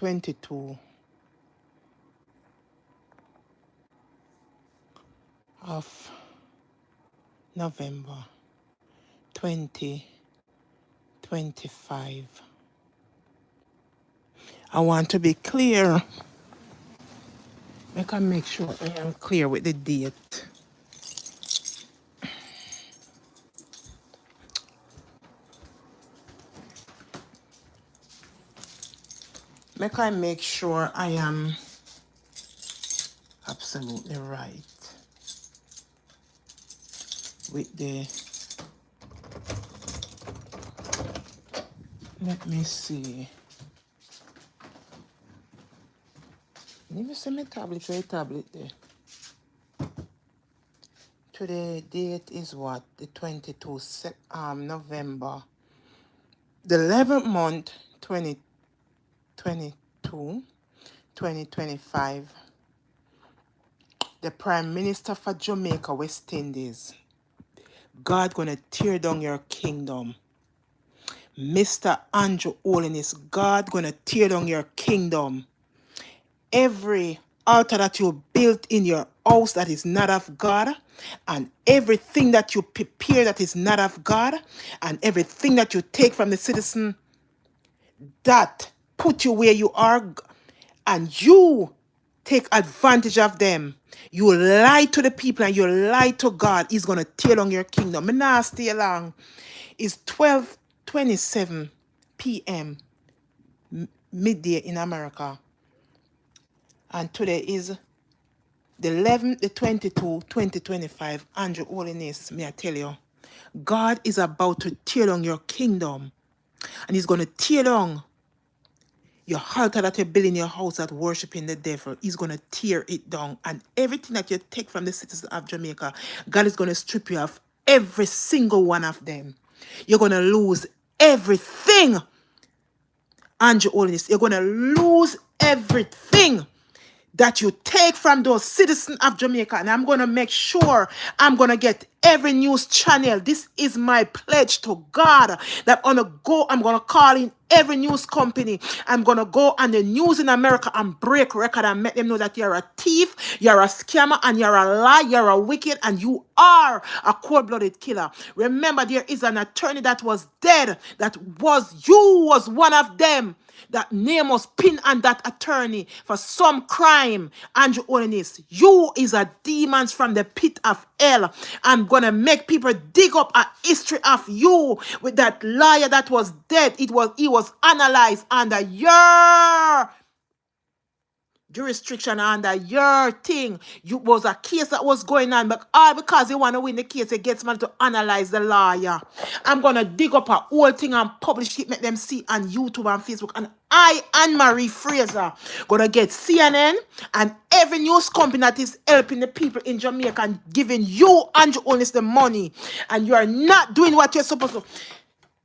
22 of November 2025. I want to be clear. I can make sure I am clear with the date. I make sure I am absolutely right with the, let me see. Let me see my tablet, where tablet there. Today date is what? The 22nd November. The 11th month, 2022, 2025. The Prime Minister for Jamaica West Indies. God gonna tear down your kingdom. Mr. Andrew Holiness, God gonna tear down your kingdom. Every altar that you built in your house that is not of God, and everything that you prepare that is not of God, and everything that you take from the citizen that put you where you are, and you take advantage of them. You lie to the people and you lie to God. He's going to tear down your kingdom. I'm not stay long. It's 12:27 p.m. midday in America. And today is the 11th, the 22, 2025. Andrew Holiness, may I tell you, God is about to tear down your kingdom. And he's going to tear down your altar that you build in your house that worshiping the devil. He's going to tear it down. And everything that you take from the citizens of Jamaica, God is going to strip you of every single one of them. You're going to lose everything. Andrew Holiness, you're going to lose everything that you take from those citizens of Jamaica. And I'm going to make sure I'm going to get every news channel. This is my pledge to God that I'm going to call in every news company. I'm going to go on the news in America and break record and make them know that you're a thief, you're a scammer, and you're a lie, you're a wicked, and you are a cold-blooded killer. Remember, there is an attorney that was dead, you was one of them. That name was pinned on that attorney for some crime. Andrew Holiness, you is a demons from the pit of hell. I'm going to make people dig up a history of you with that liar that was dead. He was analyzed under your jurisdiction, under your thing. You was a case that was going on, but all because they want to win the case, they get someone to analyze the lawyer. I'm gonna dig up a whole thing and publish it, make them see on YouTube and Facebook. And I, Anne-Marie Fraser, gonna get CNN and every news company that is helping the people in Jamaica and giving you, Andrew Holness, the money, and you are not doing what you're supposed to.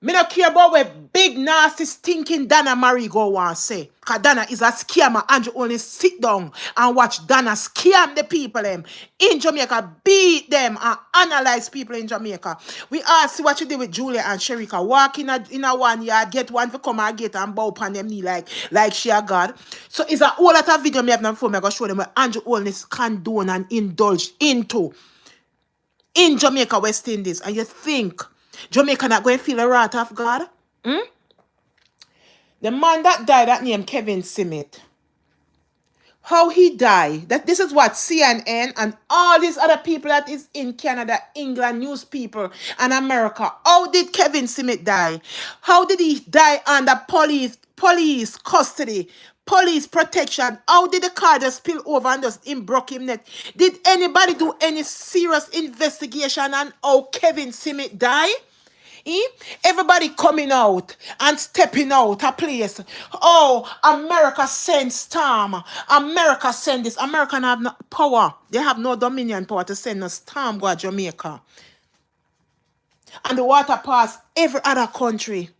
Me not care about what big, nasty, stinking Donna Marie go and say. Because Donna is a scammer. Andrew only sit down and watch Donna scam the people in Jamaica, beat them and analyze people in Jamaica. We all see what you did with Julia and Sherika. Walk in a 1 yard, get one to come and get and bow upon them knee like she a God. So it's a whole lot of video me have done before. Me go show them what Andrew Holness condone and indulge into in Jamaica West Indies. And you think Jamaica not going to feel the wrath of God? The man that died, that name Kevin Simmet. How he died, this is what CNN and all these other people that is in Canada, England, news people, and America. How did Kevin Simmet die? How did he die under police custody, police protection? How did the car just spill over and just broke him neck? Did anybody do any serious investigation on how Kevin Simmet died? Everybody coming out and stepping out a place. Oh, America send storm. America send this. America have no power. They have no dominion power to send a storm go to Jamaica. And the water pass every other country.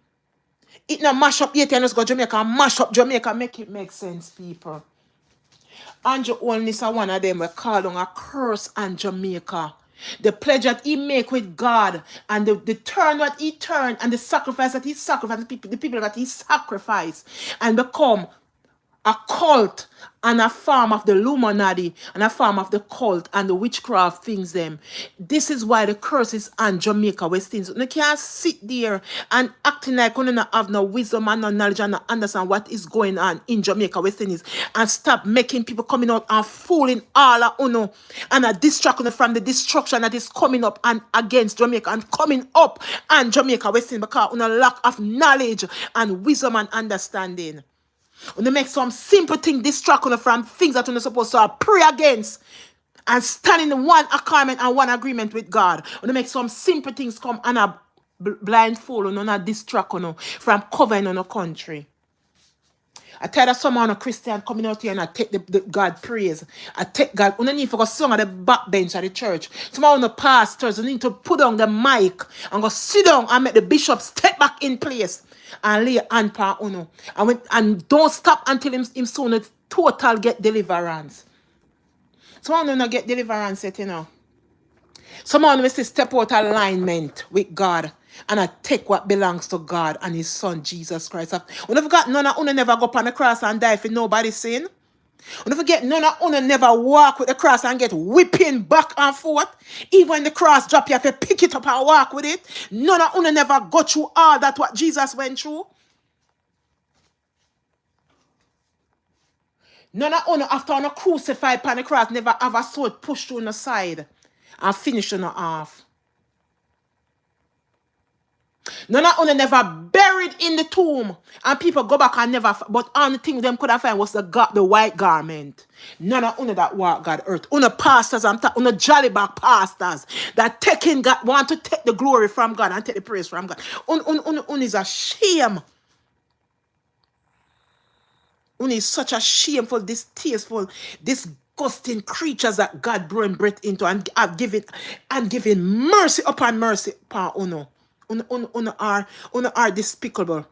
It not mash up yet and just go to Jamaica and mash up Jamaica. Make it make sense, people. Andrew Holness is one of them we call on a curse on Jamaica. The pledge that he make with God and the turn that he turned and the sacrifice that he sacrificed, the people that he sacrificed and become a cult and a form of the Illuminati and a form of the cult and the witchcraft things them. This is why the curse is on Jamaica West Indies. You can't sit there and acting like you don't have no wisdom and no knowledge and no understand what is going on in Jamaica West Indies and stop making people coming out and fooling all of uno and a distraction from the destruction that is coming up and against Jamaica and coming up on Jamaica West Indies because of lack of knowledge and wisdom and understanding. When they make some simple thing distract you from things that you're not supposed to pray against and stand in one accord and one agreement with God. When they make some simple things come and a blindfold and not distract you from covering on a country. I tell that someone a Christian coming out here and I take the God praise. I take God. We don't need to go sing at the back bench at the church. Some of the pastors need to put on the mic and go sit down and make the bishop step back in place and lay hand upon uno. And don't stop until him soon total get deliverance. Some of them get deliverance yet, you know. Someone will say step out alignment with God and I take what belongs to God and his son Jesus Christ. We never got none of you never go up on the cross and die for nobody's sin. We never get none of you never walk with the cross and get whipping back and forth. Even when the cross drop, you have to pick it up and walk with it. None of you never go through all that what Jesus went through. None of you after on a crucified upon the cross never have a sword pushed on the side and finish on the half. None of you never buried in the tomb and people go back and never, but only thing them could have found was the white garment. None of you that walk God earth. You pastors, you jolly back pastors that taking God, want to take the glory from God and take the praise from God. You is a shame. You is such a shameful, distasteful, disgusting creatures that God brought breath into and have given mercy upon mercy upon uno. Uno are despicable.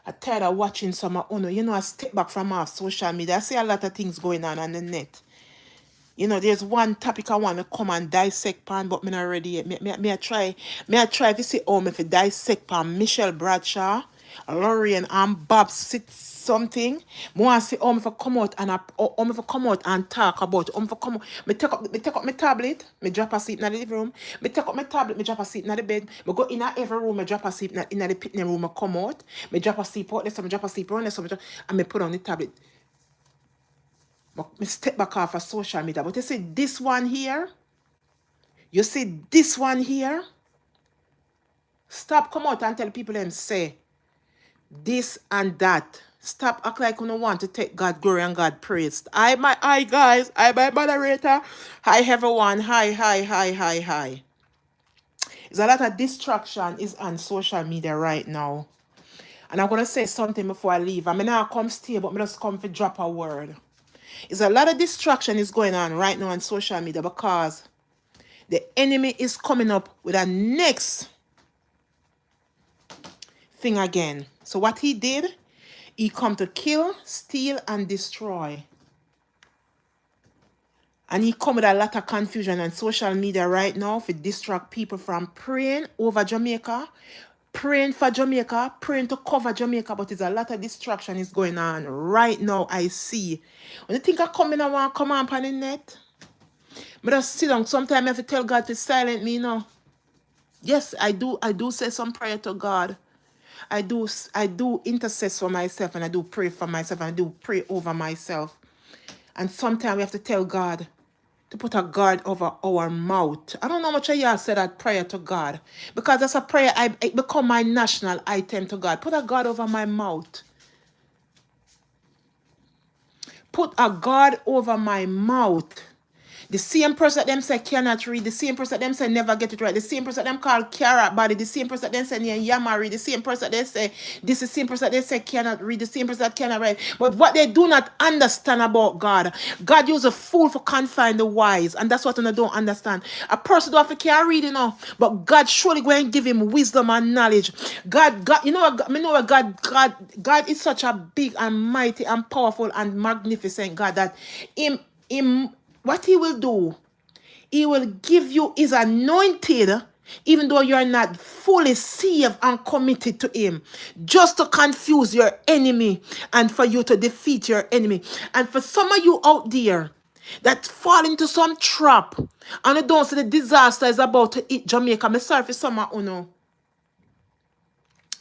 I tired of watching some of uno. You know, I step back from our social media. I see a lot of things going on the net. You know, there's one topic I want to come and dissect pan, but I'm not ready yet. May I try if you see me if dissect pan Michelle Bradshaw, Lorraine and Bob sit something. I want to see if I come out and talk about it. Me take up my tablet, me drop a seat in the living room. Me take up my tablet, me drop a seat in the bed. Me go in every room, me drop a seat in the picnic room, I come out. Me drop a seat out, me drop a seat around, and me put on the tablet. Me step back off of social media. But you see this one here? You see this one here? Stop come out and tell people them say this and that. Stop act like you don't want to take God glory and God praise. Hi guys. Hi my moderator. Hi everyone. Hi. There's a lot of distraction is on social media right now. And I'm gonna say something before I leave. I mean I come stay, but I just come to drop a word. There's a lot of distraction is going on right now on social media because the enemy is coming up with a next thing again. So what he did, he come to kill, steal, and destroy. And he come with a lot of confusion on social media right now to distract people from praying over Jamaica, praying for Jamaica, praying to cover Jamaica, but there's a lot of distraction is going on right now. I see. When you think I come in, I want to come on the net. But just sit down. Sometimes I have to tell God to silent me, you know. Yes, I do say some prayer to God. I do intercess for myself and I do pray for myself and I do pray over myself. And sometimes we have to tell God to put a guard over our mouth. I don't know how much of y'all said that prayer to God. Because that's a prayer, it become my national item to God. Put a guard over my mouth. Put a guard over my mouth. The same person that them say cannot read, the same person that them say never get it right, the same person that them call carrot body, the same person that them say yamari, the same person that they say this is the same person that they say cannot read, the same person that cannot write. But what they do not understand about God, God used a fool for confine the wise, and that's what they don't understand. A person don't have to care read, you know, but God surely going to give him wisdom and knowledge. God, you know what God is such a big and mighty and powerful and magnificent God that him what he will do, he will give you his anointed even though you're not fully saved and committed to him, just to confuse your enemy and for you to defeat your enemy. And for some of you out there that fall into some trap and you don't see the disaster is about to hit Jamaica, I'm sorry for some of you know.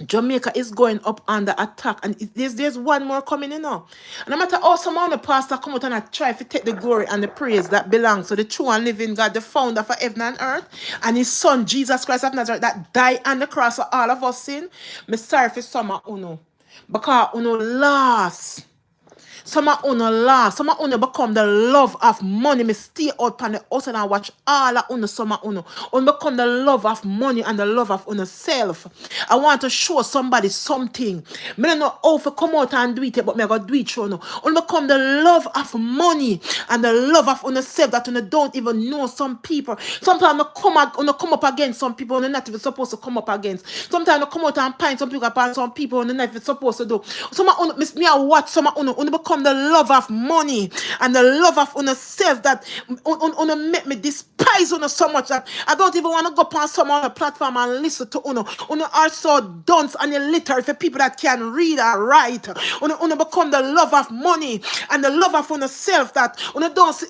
Jamaica is going up under attack, and there's one more coming in now. And no matter how some of the pastor come out and I try to take the glory and the praise that belongs to the true and living God, the founder for heaven and earth, and his son Jesus Christ of Nazareth that died on the cross for all of us sin. Me sorry for some of you know, because you know lost. Some of you last. Some of you become the love of money. Me stay out on the outside and watch all of you. Some of you become the love of money and the love of yourself. I want to show somebody something. Me don't know how to come out and do it, but me go do it show you. You become the love of money and the love of yourself that you don't even know some people. Sometimes you come up against some people you're not even supposed to come up against. Sometimes you come out and find some people upon some people you're not even supposed to do. Some of you, me I watch some of you become the love of money and the love of yourself that make me despise you so much that I don't even want to go on some other platform and listen to you. You are so dunce and illiterate for people that can read or write. You become the love of money and the love of yourself that you don't see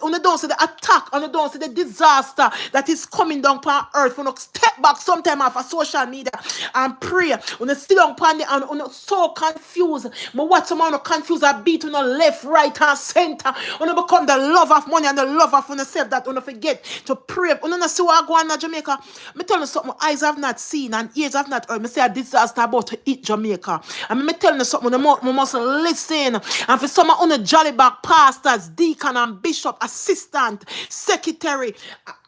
the attack and you don't see the disaster that is coming down upon earth. You step back sometime off of social media and pray. You sit down upon it and you so confused. But what someone confused a beat on the left, right, and center. You become the love of money and the love of yourself that you forget to pray. You know see what I go on in Jamaica. Me tell you something eyes have not seen and ears have not heard. Me say a disaster about to hit Jamaica. And me tell you something you must listen. And for some of you jolly back pastors, deacon and bishop, assistant, secretary,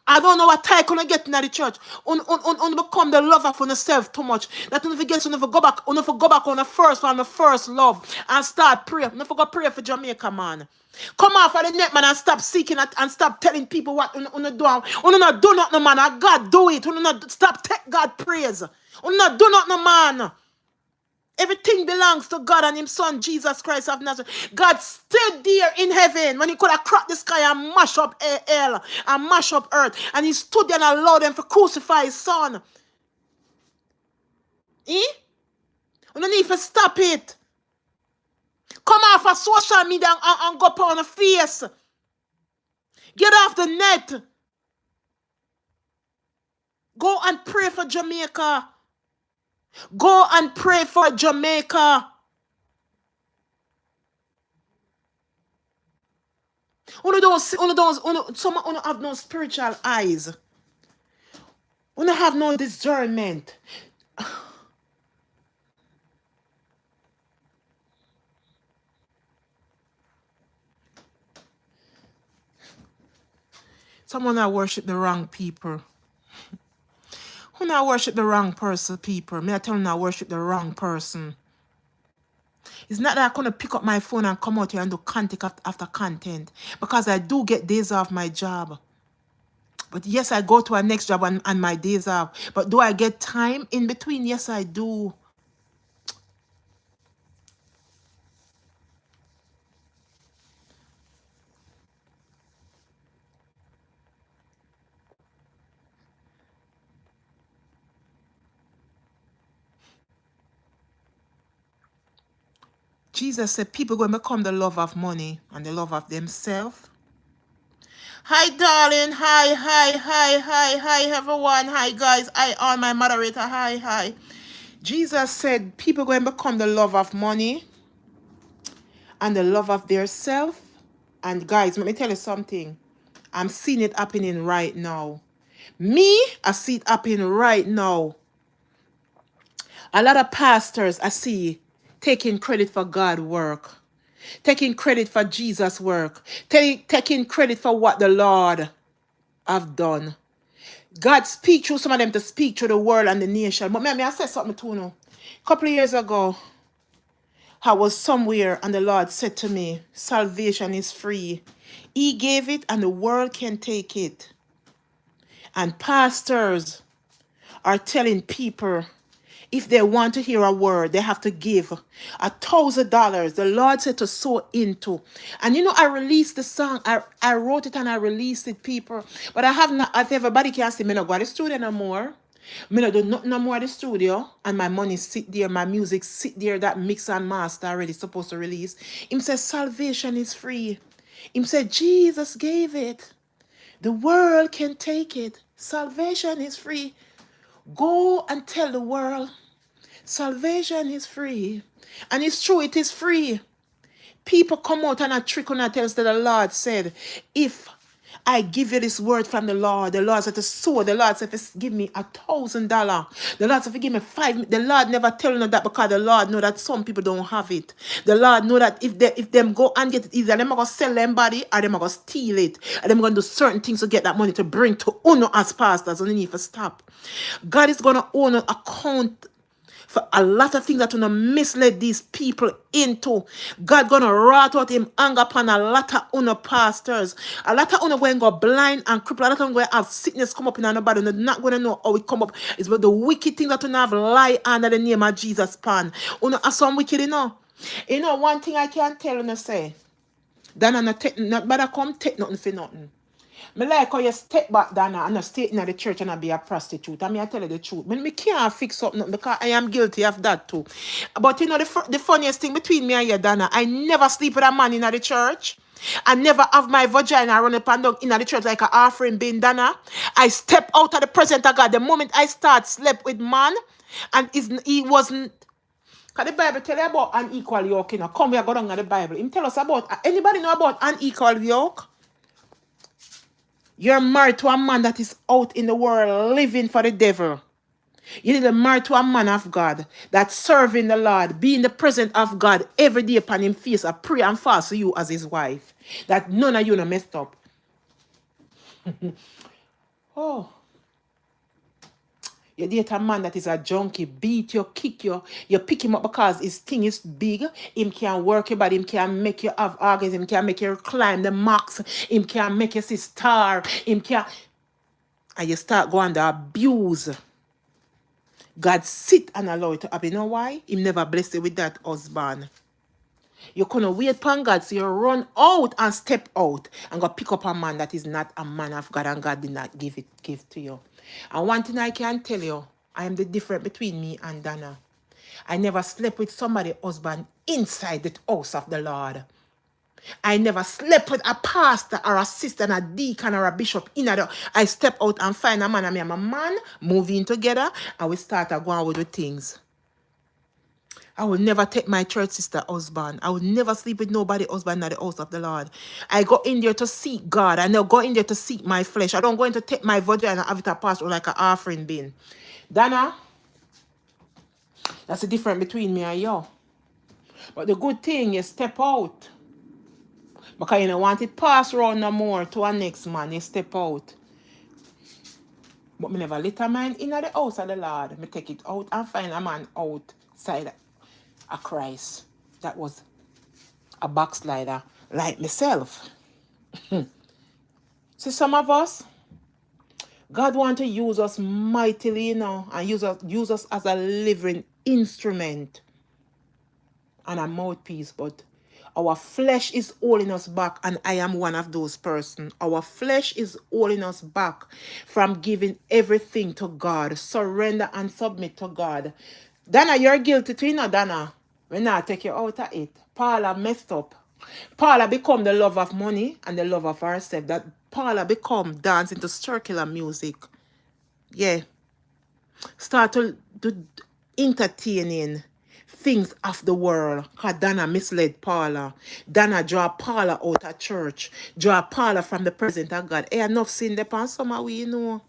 I don't know what title you get in the church. You become the lover for yourself too much. That you forget, you go back on the first one, the first love, and start praying. You forget pray for Jamaica, man. Come off of the net, man, and stop seeking it and stop telling people what you do. You not do nothing, man. And God do it. You not stop take God praise. You not do nothing, man. Everything belongs to God and his son, Jesus Christ of Nazareth. God stood there in heaven when he could have cracked the sky and mash up hell and mash up earth. And he stood there and allowed them to crucify his son. You don't need to stop it. Come off of social media and go up on the face. Get off the net. Go and pray for Jamaica. Go and pray for Jamaica. Some have no spiritual eyes. You have no discernment. Someone that worship the wrong people. Who not worship the wrong person, people? Me I tell you not worship the wrong person. It's not that I'm going to pick up my phone and come out here and do content after content. Because I do get days off my job. But yes, I go to a next job and my days off. But do I get time in between? Yes, I do. Jesus said people going to become the love of money and the love of themselves. Hi, darling. Hi, everyone. Hi, guys. Hi, all my moderator. Hi. Jesus said people going to become the love of money and the love of their self. And guys, let me tell you something. I'm seeing it happening right now. I see it happening right now. A lot of pastors I see taking credit for God's work. Taking credit for Jesus' work. Taking credit for what the Lord have done. God speak through some of them to speak through the world and the nation. But I said something to you. A couple of years ago, I was somewhere and the Lord said to me, salvation is free. He gave it and the world can take it. And pastors are telling people if they want to hear a word, they have to give $1,000. The Lord said to sow into. And I released the song. I wrote it and I released it, people. But I have not, if everybody can see me not go to the studio no more. Me not do nothing no more at the studio, and my money sit there, my music sit there, that mix and master already supposed to release. Him say salvation is free. Him say Jesus gave it. The world can take it. Salvation is free. Go and tell the world salvation is free. And it's true, it is free. People come out and a trick on and tell us that the Lord said, if I give you this word from the Lord said to sow, the Lord said to give me $1,000. The Lord said to give me $5. The Lord never tell you that because the Lord know that some people don't have it. The Lord know that if them go and get it, either them are going to sell them body or them are going to steal it. And them going to do certain things to get that money to bring to Uno as pastors. And you need to stop. God is going to own an account for a lot of things that wanna misled these people into. God gonna wrought out him anger upon a lot of uno pastors. A lot of uno going to go blind and crippled. A lot of them going to have sickness come up in nobody. They're not going to know how it come up. It's about the wicked things that wanna have lie under the name of Jesus pan. Uno are some wicked, you know. You know, one thing I can tell you say, Dana not better come take nothing for nothing. Me like how you step back down and not stay in the church and be a prostitute. I mean, I tell you the truth. Me can't fix up nothing because I am guilty of that too. But you know, the funniest thing between me and you, Dana, I never sleep with a man in the church. I never have my vagina run up and down in the church like an offering bin, Dana. I step out of the presence of God. The moment I start slept with man, and he wasn't. Because the Bible tell you about unequal yoke, you know. Come, we are going on the Bible. Him tell us about, anybody know about unequal yoke? You're married to a man that is out in the world living for the devil. You need to marry to a man of God that's serving the Lord, be in the presence of God every day upon him face, a pray and fast to you as his wife. That none of you no messed up. Oh. You date a man that is a junkie, beat you, kick you. You pick him up because his thing is big. Him can work your body. Him can make you have orgasm. Him can make you climb the max. Him can make you see star. Him can... And you start going to abuse. God sit and allow it to happen. You know why? Him never blessed you with that husband. You couldn't wait upon God, so you run out and step out and go pick up a man that is not a man of God, and God did not give to you. And one thing I can tell you, I am the difference between me and Dana. I never slept with somebody's husband inside the house of the Lord. I never slept with a pastor or a sister and a deacon or a bishop in the... I step out and find a man, and me and my man moving together, and we start going with the things. I will never take my church sister husband. I will never sleep with nobody husband in the house of the Lord. I go in there to seek God. I don't go in there to seek my flesh. I don't go in to take my vagina and have it a pass like an offering bin. Dana, that's the difference between me and you. But the good thing is step out. Because you don't want it pass around no more to our next man. You step out. But me never let a man in the house of the Lord. Me take it out and find a man outside a Christ that was a backslider like myself. See, some of us, God want to use us mightily, you know, and use us as a living instrument and a mouthpiece, but our flesh is holding us back, and I am one of those persons. Our flesh is holding us back from giving everything to God, surrender and submit to God. Dana, you're guilty too, you know, Dana. We not take you out of it. Paula messed up. Paula become the love of money and the love of herself. That Paula become dancing to circular music. Yeah. Start to entertaining things of the world. Because Dana misled Paula. Dana draw Paula out of church. Draw Paula from the presence of God. Hey, enough sin upon some of we, you know.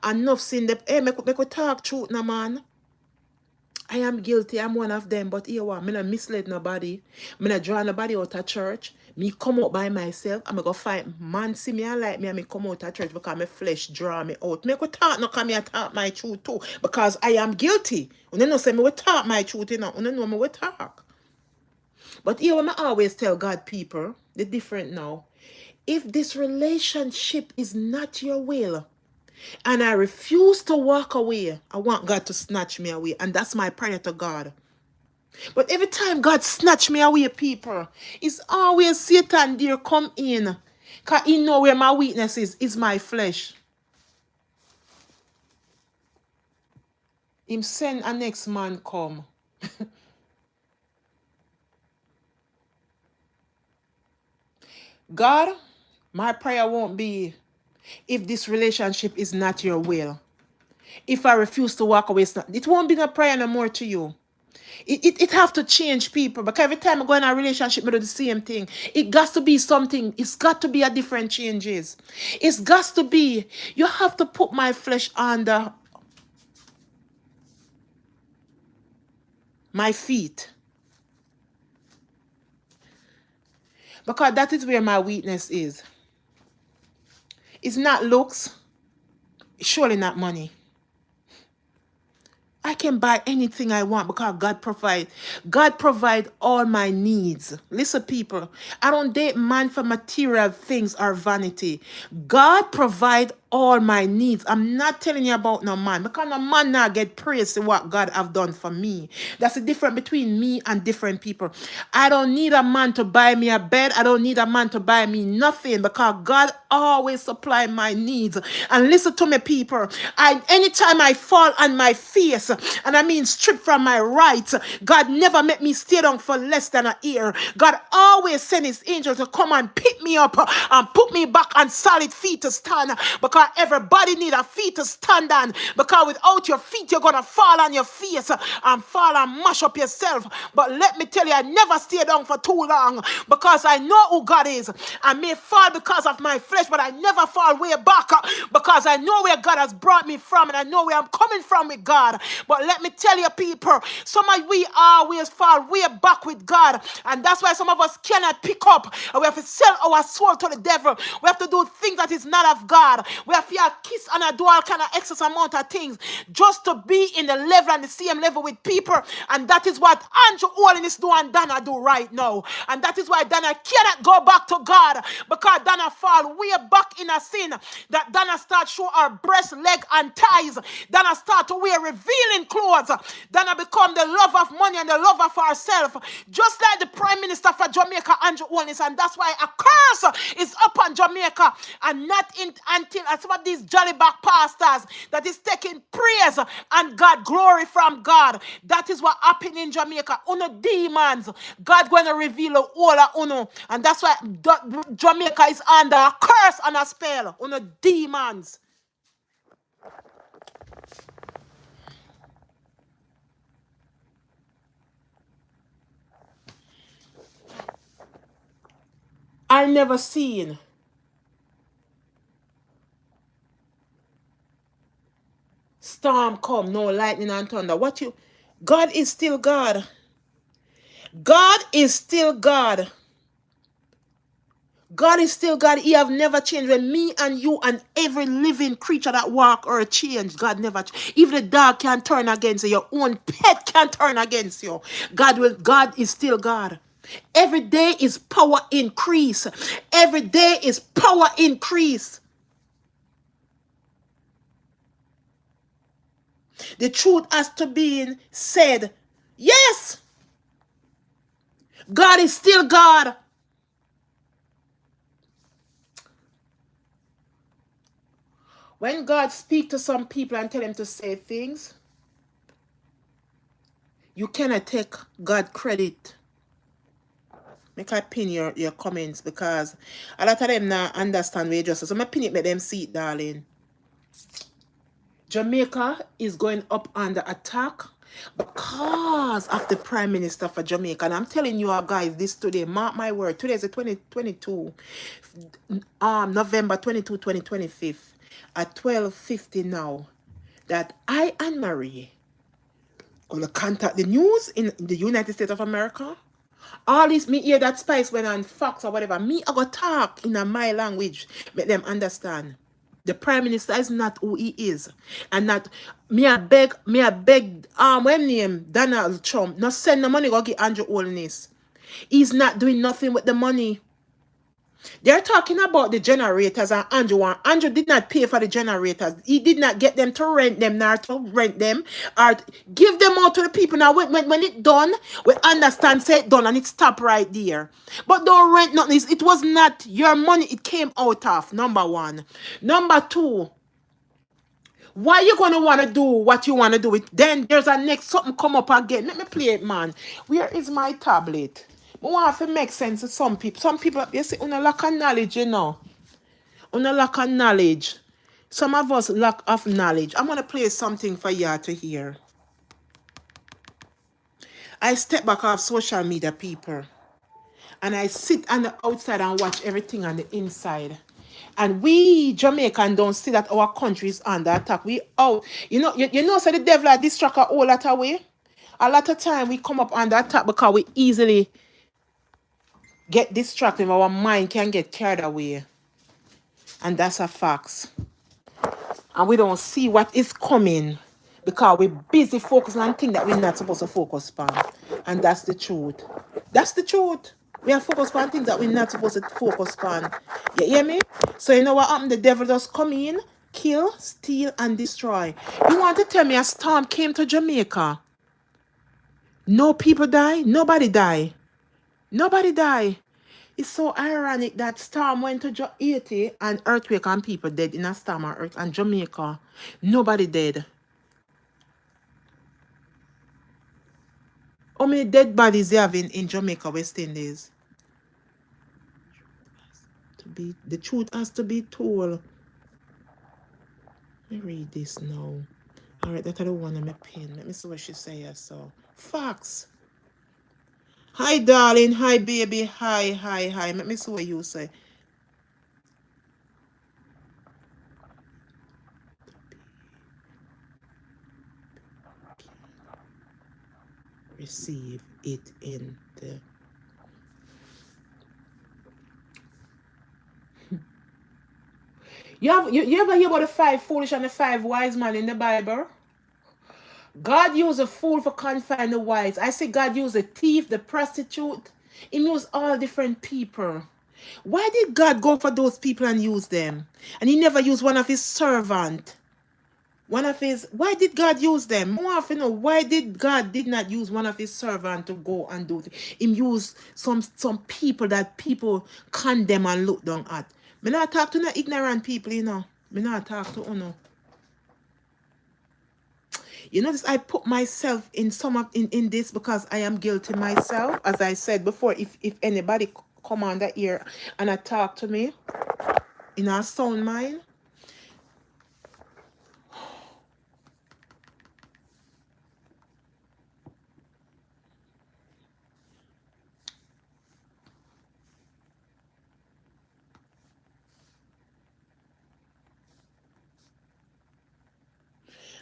Enough sin. Hey, make we talk truth now, man. I am guilty. I'm one of them. But here what? I not misled nobody. I not draw nobody out of church. Me come out by myself. I'm going to find man see me and like me, and me come out of church because my flesh draw me out. Me could talk, no, come here talk my truth too. Because I am guilty. You know say me will talk my truth, you know. You know me will talk. But here I always tell God people, the different now. If this relationship is not your will, and I refuse to walk away, I want God to snatch me away. And that's my prayer to God. But every time God snatch me away, people, it's always Satan there come in. Because he know where my weakness is my flesh. Him send a next man come. God, my prayer won't be if this relationship is not your will. If I refuse to walk away, it won't be no prayer no more to you. It have to change, people, because every time I go in a relationship we do the same thing. It got to be something. It's got to be a different changes. It's got to be, you have to put my flesh under my feet, because that is where my weakness is. It's not looks, it's surely not money. I can buy anything I want because God provide. God provide all my needs. Listen, people, I don't date man for material things or vanity. God provide all my needs. I'm not telling you about no man, because no man now get praise for what God have done for me. That's the difference between me and different people. I don't need a man to buy me a bed. I don't need a man to buy me nothing, because God always supply my needs. And listen to me, people. Anytime I fall on my face, and I mean stripped from my rights, God never make me stay down for less than a year. God always send his angel to come and pick me up and put me back on solid feet to stand, because everybody need a feet to stand on, because without your feet you're gonna fall on your face and fall and mash up yourself. But let me tell you, I never stay down for too long, because I know who God is. I may fall because of my flesh, but I never fall way back, because I know where God has brought me from, and I know where I'm coming from with God. But let me tell you, people, some of we always fall way back with God, and that's why some of us cannot pick up, and we have to sell our soul to the devil. We have to do things that is not of God. We have to kiss and do all kind of excess amount of things just to be in the level and the same level with people. And that is what Andrew Holiness do and Donna do right now. And that is why Donna cannot go back to God, because Donna fall way back in a sin. That Donna start show her breast, leg, and thighs. Donna start to wear revealing clothes. Donna become the love of money and the love of herself. Just like the Prime Minister for Jamaica, Andrew Holiness. And that's why a curse is upon Jamaica, and not until some of these jolly back pastors that is taking praise and God glory from God. That is what happened in Jamaica. Uno demons, God going to reveal all of uno, and that's why Jamaica is under a curse and a spell. Uno demons. I never seen storm come, no lightning and thunder. What you, God is still God. God is still God. God is still God. He have never changed. When me and you and every living creature that walk or change, God never change. Even the dog can turn against you. Your own pet can turn against you. God is still God. Every day is power increase. Every day is power increase. The truth has to be said. Yes, God is still God. When God speaks to some people and tell them to say things, you cannot take God credit. Make I pin your comments, because a lot of them now understand where just. So I'm pin it, make them see it, darling. Jamaica is going up under attack because of the Prime Minister for Jamaica. And I'm telling you guys this today, mark my word. Today is the 2022, November 22, 2025, at 12:50 now, that I and Marie gonna contact the news in the United States of America. All this, me hear that Spice went on Fox or whatever. Me, I go talk in my language, make them understand. The Prime Minister is not who he is. And that, me I beg, when name Donald Trump, not send the money go give Andrew Holness. He's not doing nothing with the money. They're talking about the generators, and Andrew did not pay for the generators. He did not get them to rent them, nor to rent them, or give them out to the people. Now, when it done, we understand, say it done, and it stop right there. But don't rent nothing. It was not your money it came out of, number one. Number two, Why you gonna wanna do what you wanna do? It then there's a next something come up again. Let me play it, man. Where is my tablet? I want to make sense to some people. Some people, you see, on a lack of knowledge, you know. On a lack of knowledge. Some of us lack of knowledge. I'm gonna play something for you to hear. I step back off social media, people, and I sit on the outside and watch everything on the inside. And we Jamaican don't see that our country is under attack. We out. You know, so the devil are distract a whole lot away. A lot of time we come up under attack because we easily get distracted. Our mind can get carried away. And that's a fact. And we don't see what is coming because we're busy focusing on things that we're not supposed to focus on. And that's the truth. That's the truth. We are focused on things that we're not supposed to focus on. You hear me? So you know what happened? The devil just come in, kill, steal, and destroy. You want to tell me a storm came to Jamaica? No people die? Nobody die. Nobody die. It's so ironic that storm went to Haiti and earthquake and people dead in a storm and earth and Jamaica. Nobody dead. How many dead bodies they have in Jamaica West Indies? The truth has to be told. Let me read this now. Alright, that I don't want to my pen. Let me see what she say. So facts. Hi darling, hi baby, hi. Let me see what you say. Receive it in the You ever hear about the 5 foolish and the 5 wise men in the Bible? God used a fool for confine the wise. I say God used the thief, the prostitute. He used all different people. Why did God go for those people and use them? And he never used one of his servants. Why did God use them? I want to know why did God did not use one of his servants to go and do it? He used some people that people condemn and look down at. Me not talk to no ignorant people, you know. Me not talk to uno. You notice I put myself in in this because I am guilty myself. As I said before, if anybody come on the ear and talk to me in a sound mind,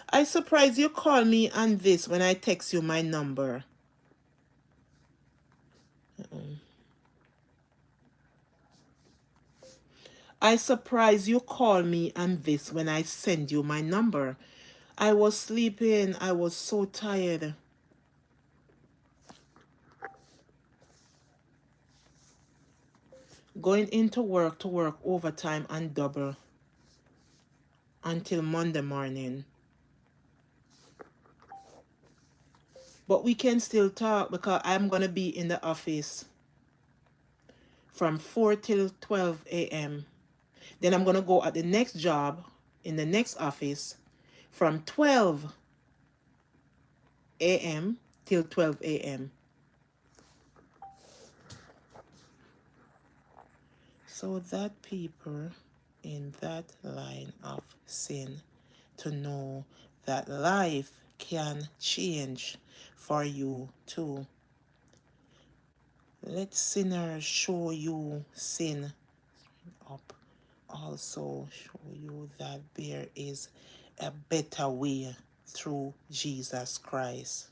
I surprise you call me on this when I text you my number. I surprise you call me on this when I send you my number. I was sleeping. I was so tired. Going into work to work overtime and double until Monday morning. But we can still talk because I'm going to be in the office from 4 till 12 a.m. Then I'm going to go at the next job in the next office from 12 a.m. till 12 a.m. So that people in that line of sin to know that life can change for you too. Let sinners show you sin up. Also show you that there is a better way through Jesus Christ.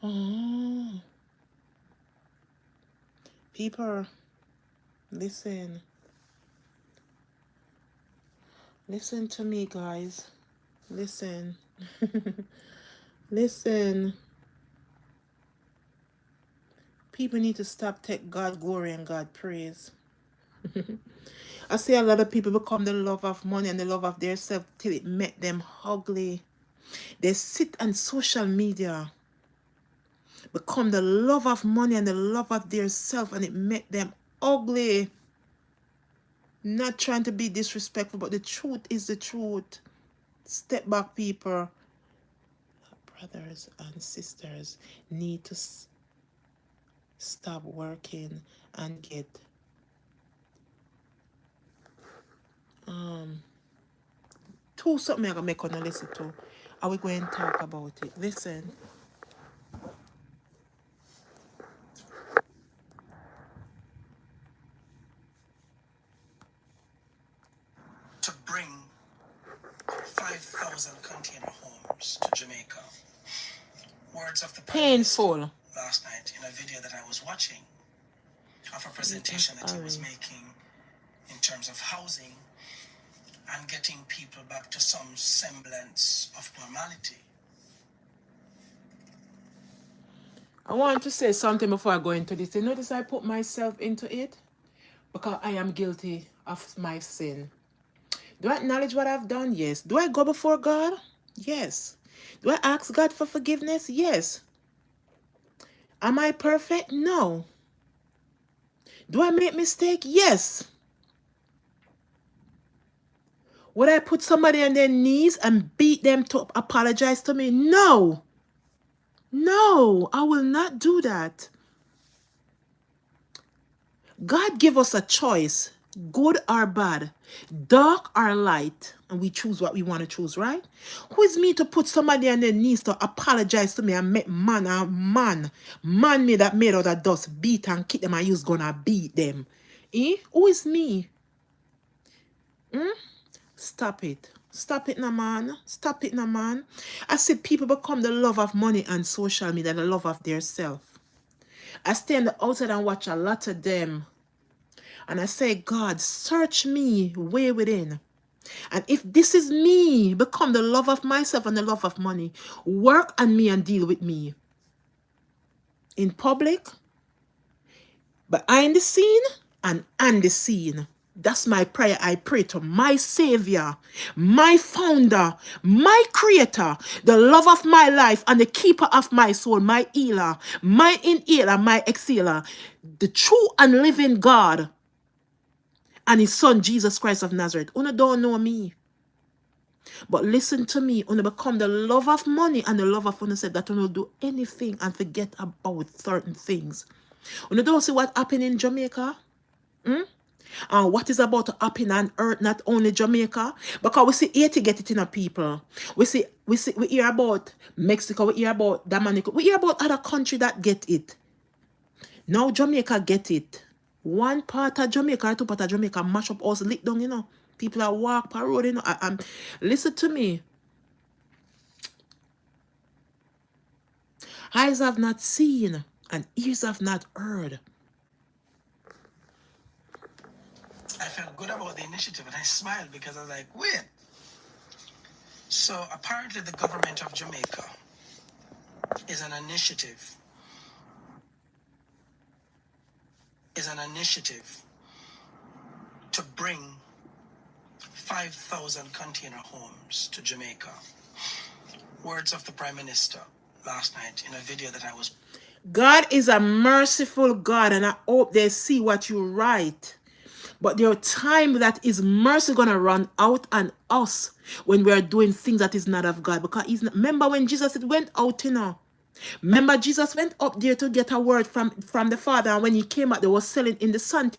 Oh. People, listen. Listen to me, guys. Listen. Listen. People need to stop take God glory and God praise. I see a lot of people become the love of money and the love of their self till it make them ugly. They sit on social media, become the love of money and the love of their self, and it make them ugly. Not trying to be disrespectful, but the truth is the truth. Step back, people. Brothers and sisters need to stop working and get two something I'm gonna make on a listen to. Are we going to talk about it? Listen. To bring 5,000 container homes to Jamaica. Words of the painful last night in a video that I was watching of a presentation that he was making in terms of housing and getting people back to some semblance of normality. I want to say something before I go into this. You notice I put myself into it because I am guilty of my sin. Do I acknowledge what I've done? Yes. Do I go before God? Yes. Do I ask God for forgiveness? Yes. Am I perfect? No. Do I make mistake? Yes. Would I put somebody on their knees and beat them to apologize to me? No. No, I will not do that. God give us a choice, good or bad, dark or light, and we choose what we want to choose, right? Who is me to put somebody on their knees to apologize to me and make man me that made out of dust, beat and kick them and you's gonna beat them? Who is me? Stop it. Stop it now, man. Stop it now, man. I see people become the love of money and social media, the love of their self. I stay on the outside and watch a lot of them. And I say, God, search me way within. And if this is me, become the love of myself and the love of money, work on me and deal with me. In public, behind the scene, and on the scene. That's my prayer. I pray to my Savior, my Founder, my Creator, the love of my life and the keeper of my soul, my healer, my inhaler, my exhaler, the true and living God, and His Son, Jesus Christ of Nazareth. Una don't know me. But listen to me. Una become the love of money and the love of una said that una will do anything and forget about certain things. Una don't see what happened in Jamaica? And what is about to happen on earth, not only Jamaica, because we see Haiti get it in a people. We hear about Mexico, we hear about Dominica, we hear about other country that get it. Now Jamaica get it. One part of Jamaica, two part of Jamaica mash up us, lick down, you know. People are walk per road, you know. Listen to me. Eyes have not seen and ears have not heard. I felt good about the initiative and I smiled because I was like, wait. So apparently the government of Jamaica is an initiative to bring 5,000 container homes to Jamaica. Words of the Prime Minister last night in a video that I was... God is a merciful God, and I hope they see what you write. But there are times that His mercy gonna run out on us when we are doing things that is not of God. Because He's not, remember when Jesus went out, you know. Remember Jesus went up there to get a word from the Father, and when He came out, they were selling in the sun.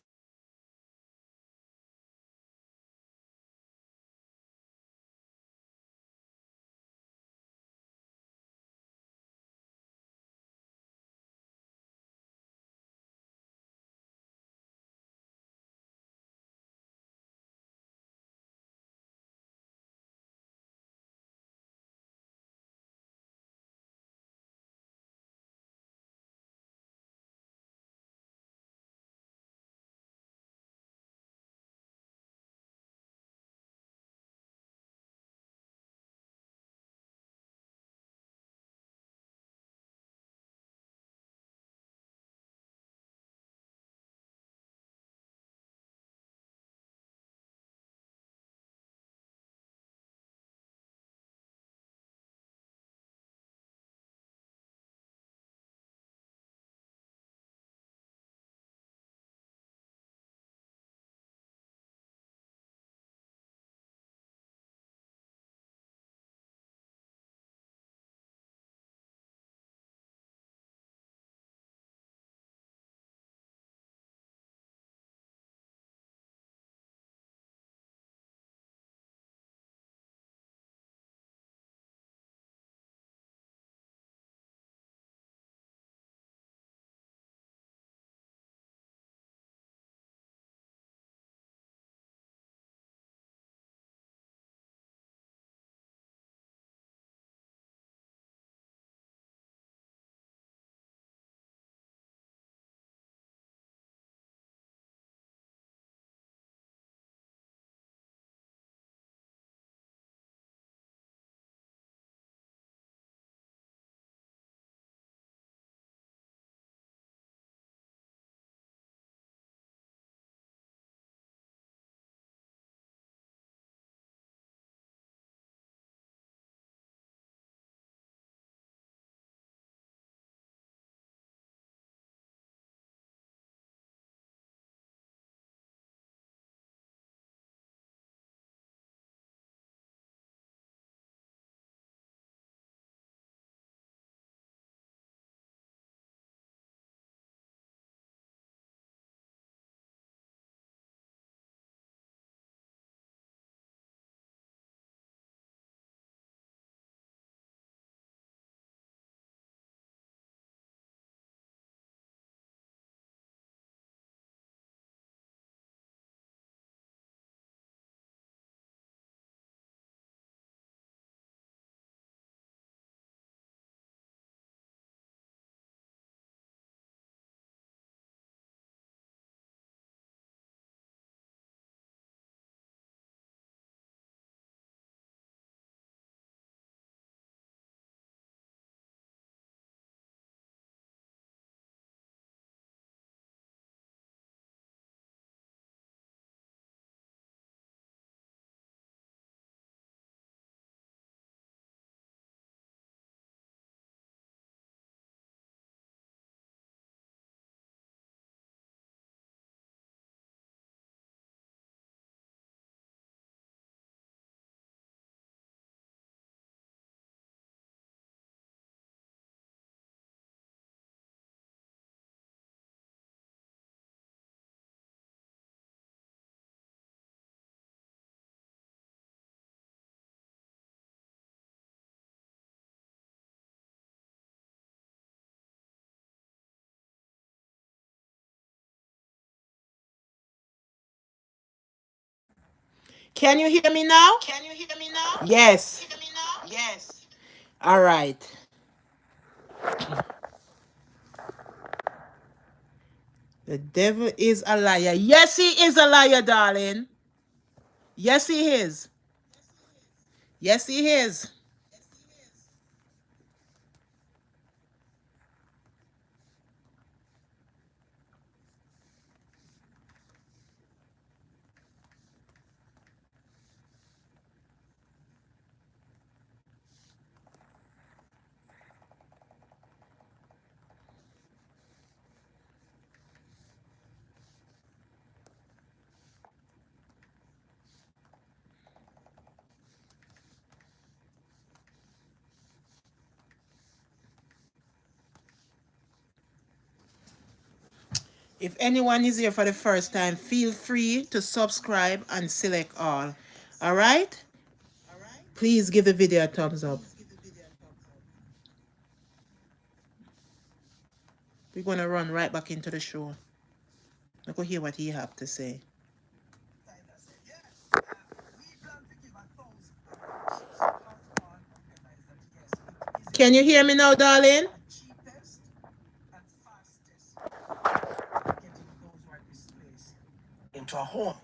Can you hear me now? Can you hear me now? Yes. Hear me now? Yes. All right. The devil is a liar. Yes, he is a liar, darling. Yes, he is. Yes, he is. If anyone is here for the first time, feel free to subscribe and select all. All right? Please give the video a thumbs up. We're going to run right back into the show. Let's go hear what he have to say. Can you hear me now, darling? Into a home.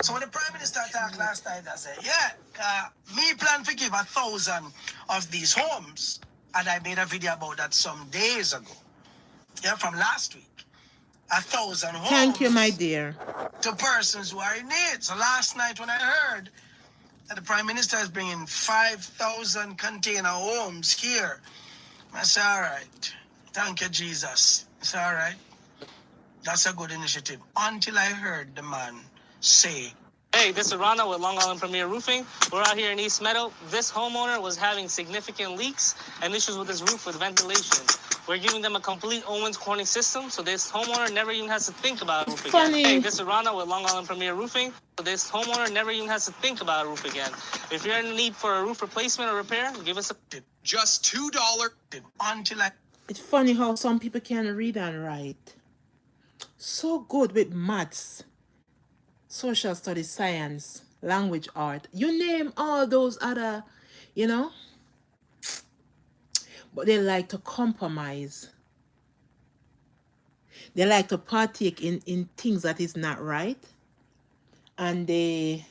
So when the Prime Minister talked last night, I said, me plan to give 1,000 of these homes. And I made a video about that some days ago. Yeah, from last week. 1,000 homes. Thank you, my dear. To persons who are in need. So last night when I heard that the Prime Minister is bringing 5,000 container homes here, I said, all right. Thank you, Jesus. It's all right. That's a good initiative. Until I heard the man say, hey, this is Rana with Long Island Premier Roofing. We're out here in East Meadow. This homeowner was having significant leaks and issues with his roof with ventilation. We're giving them a complete Owens Corning system, so this homeowner never even has to think about a roof again. Hey, this is Rana with Long Island Premier Roofing. So this homeowner never even has to think about a roof again. If you're in need for a roof replacement or repair, give us a just $2 until I. It's funny how some people can read and write. So good with maths, social studies, science, language, art. You name all those other, you know, but they like to compromise. They like to partake in things that is not right. And they,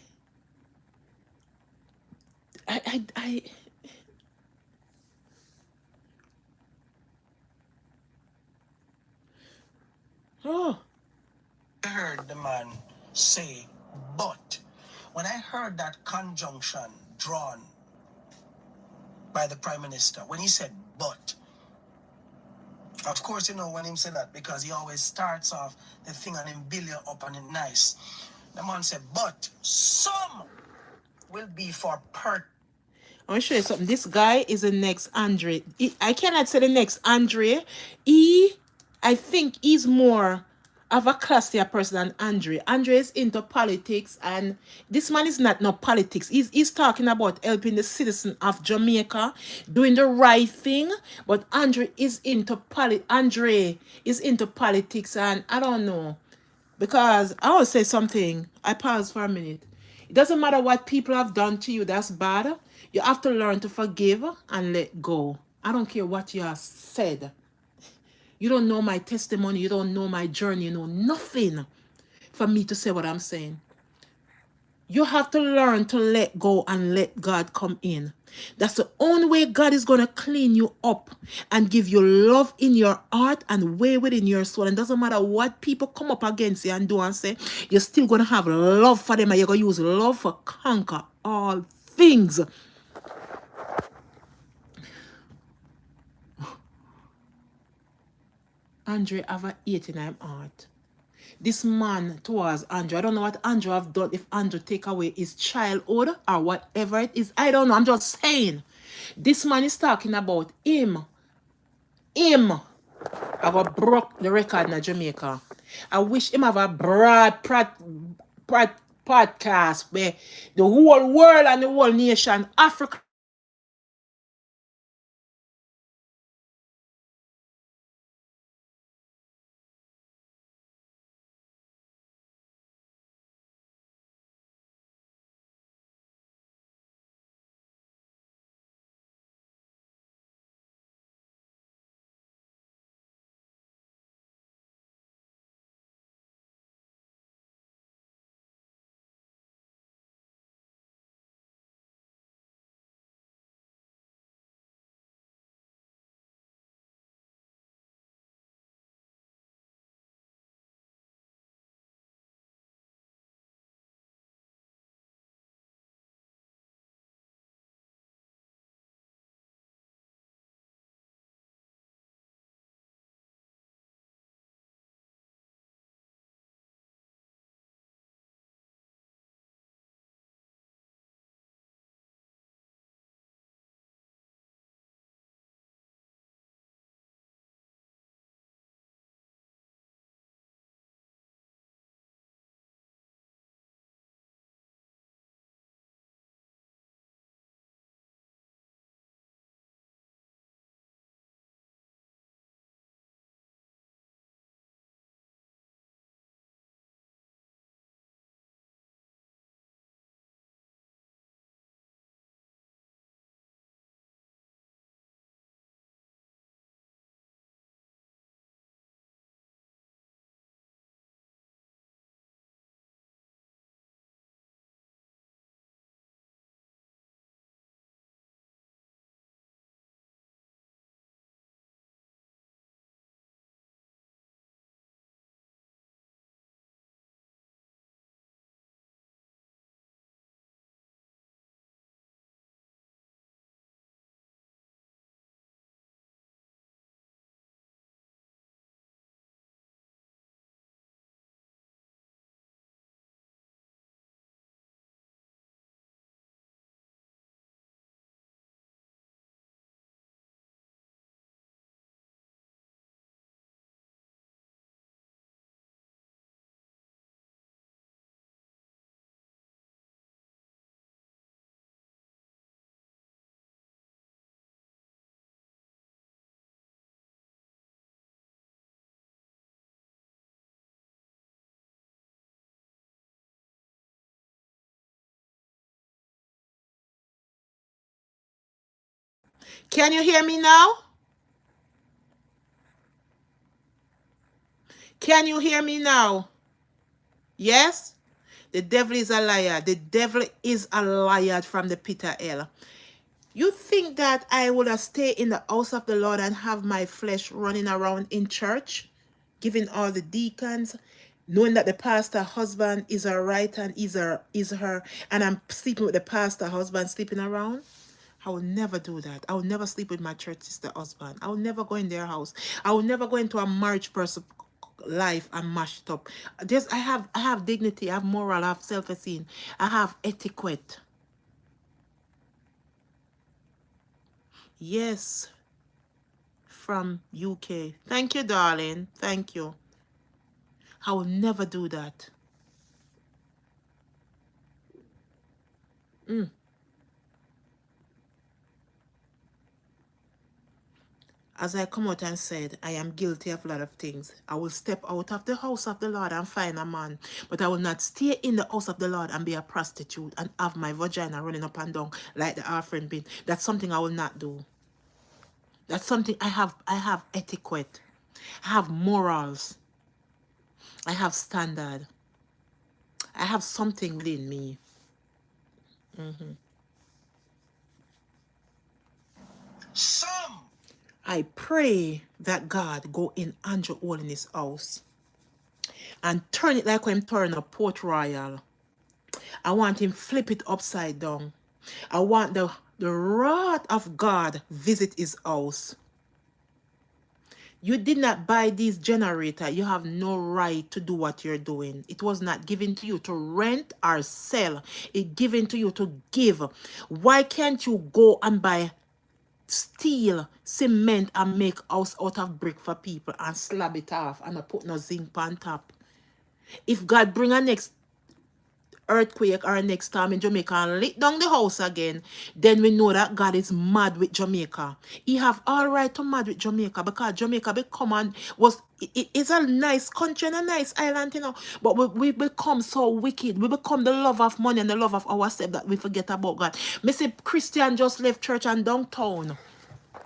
I oh. I heard the man say, but when I heard that conjunction drawn by the Prime Minister, when he said, but, of course, you know when him said that because he always starts off the thing and him build it up and it nice. The man said, but some will be for per. I want to show you something. This guy is the next Andre. I cannot say the next Andre. I think he's more of a classier person than Andre. Andre is into politics, and this man is not no politics. He's talking about helping the citizen of Jamaica, doing the right thing. But Andre is into politics, and I don't know. Because I will say something. I pause for a minute. It doesn't matter what people have done to you that's bad. You have to learn to forgive and let go. I don't care what you have said. You don't know my testimony. You don't know my journey. You know nothing for me to say what I'm saying. You have to learn to let go and let God come in. That's the only way God is going to clean you up and give you love in your heart and way within your soul. And it doesn't matter what people come up against you and do and say, you're still going to have love for them and you're going to use love for conquer all things. Andre have a hate in his heart. This man towards Andrew, I don't know what Andrew have done, if Andrew take away his childhood or whatever it is. I don't know. I'm just saying. This man is talking about him. I got broke the record in Jamaica. I wish him have a broad podcast where the whole world and the whole nation, Africa Can you hear me now? Can you hear me now? Yes? The devil is a liar. The devil is a liar from the pit of hell. You think that I would have stayed in the house of the Lord and have my flesh running around in church, giving all the deacons, knowing that the pastor husband is her right and is her, and I'm sleeping with the pastor husband sleeping around? I will never do that. I will never sleep with my church sister husband. I will never go in their house. I will never go into a marriage person life and mash it up. I have dignity, I have moral, I have self-esteem, I have etiquette. Yes, from UK. Thank you, darling. Thank you. I will never do that. As I come out and said, I am guilty of a lot of things. I will step out of the house of the Lord and find a man, but I will not stay in the house of the Lord and be a prostitute and have my vagina running up and down like the offering bin. That's something I will not do. That's something I have etiquette. I have morals. I have standard. I have something within me. Some I pray that God go in Andrew Hole in his house and turn it like when I'm turning a Port Royal. I want him flip it upside down. I want the wrath of God visit his house. You did not buy this generator. You have no right to do what you're doing. It was not given to you to rent or sell. It given to you to give. Why can't you go and buy steel, cement, and make house out of brick for people and slab it off and not put no zinc on top? If God bring a next earthquake or next time in Jamaica and lit down the house again, then we know that God is mad with Jamaica. He have all right to mad with Jamaica because Jamaica become and it's a nice country and a nice island, you know. But we become so wicked. We become the love of money and the love of ourselves that we forget about God. Me see Christian just left church and downtown.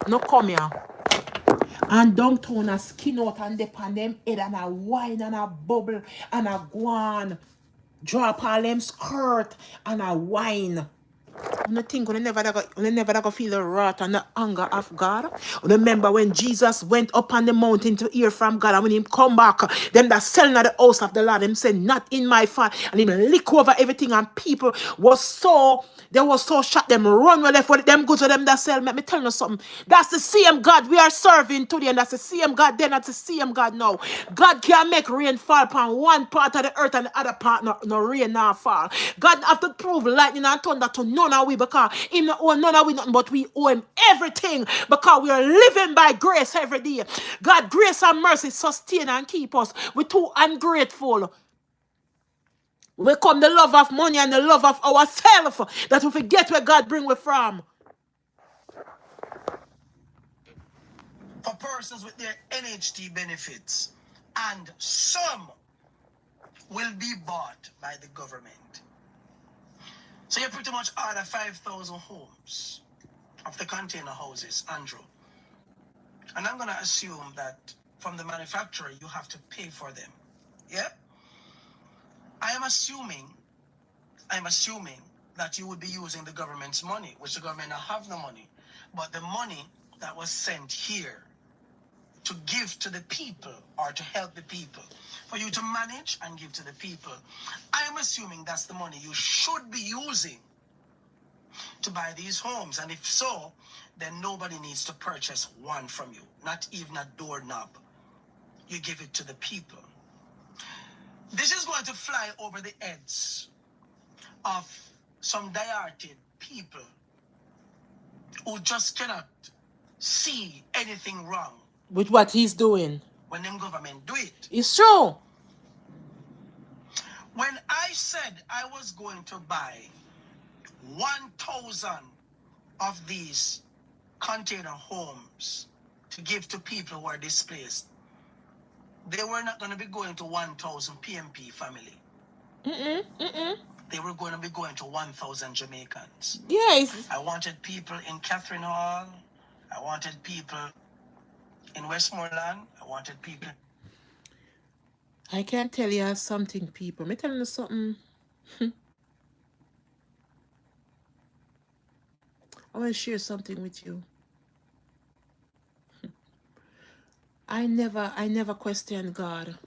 No come here. And downtown a skin out and dip on them head and a wine and a bubble and a guan. Drop all them skirt and a wine. You think we never go feel the wrath and the anger of God? Remember when Jesus went up on the mountain to hear from God, and when him come back, them that selling at the house of the Lord, him said, not in my fire, and him lick over everything, and people they was so shocked, them run well left with them go to them that sell. Let me tell you something. That's the same God we are serving today, and that's the same God then, that's the same God now. God can't make rain fall upon one part of the earth and the other part no rain nor fall. God have to prove lightning and thunder to none of we because him not owe none of we nothing, but we owe him everything because we are living by grace every day. God, grace and mercy sustain and keep us. We're too ungrateful. We come the love of money and the love of ourselves that we forget where God bring we from. for persons with their NHT benefits, and some will be bought by the government. So you pretty much order 5,000 homes of the container houses, Andrew. And I'm going to assume that from the manufacturer, you have to pay for them. Yeah? I'm assuming that you would be using the government's money, which the government don't have no money. But the money that was sent here to give to the people or to help the people, for you to manage and give to the people, I'm assuming that's the money you should be using to buy these homes. And if so, then nobody needs to purchase one from you, not even a doorknob. You give it to the people. This is going to fly over the heads of some diehard people who just cannot see anything wrong With what he's doing. when them government do it. It's true. When I said I was going to buy 1,000 of these container homes to give to people who are displaced, they were not going to be going to 1,000 PMP family. They were going to be going to 1,000 Jamaicans. Yes. I wanted people in Catherine Hall. I wanted people in Westmoreland. I wanted people. I can tell you something, people. Me telling you something. I want to share something with you. I never questioned God.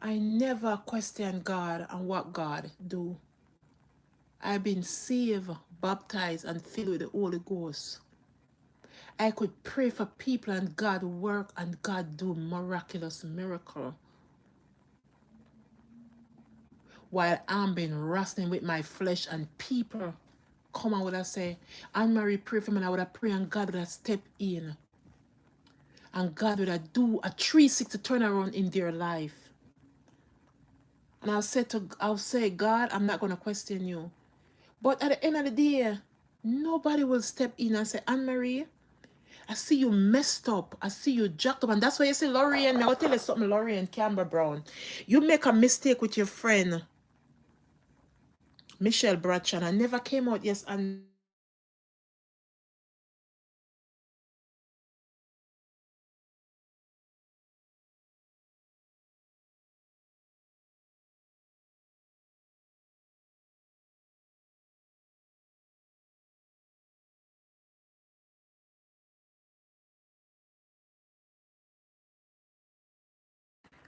I never questioned God and what God do. I've been saved, baptized, and filled with the Holy Ghost. I could pray for people and God work and God do miraculous miracle. While I'm been wrestling with my flesh and people come and would have say, Anne-Marie, pray for me, and I would have pray and God would have step in. And God would have do a 360 turnaround in their life. And I'll say, God, I'm not gonna question you. But at the end of the day, nobody will step in and say, Anne-Marie, I see you messed up. I see you jacked up. And that's why you say, Lorian, I'll tell you something, Lorian Campbell Brown. You make a mistake with your friend, Michelle Bradshaw. I never came out, yes, and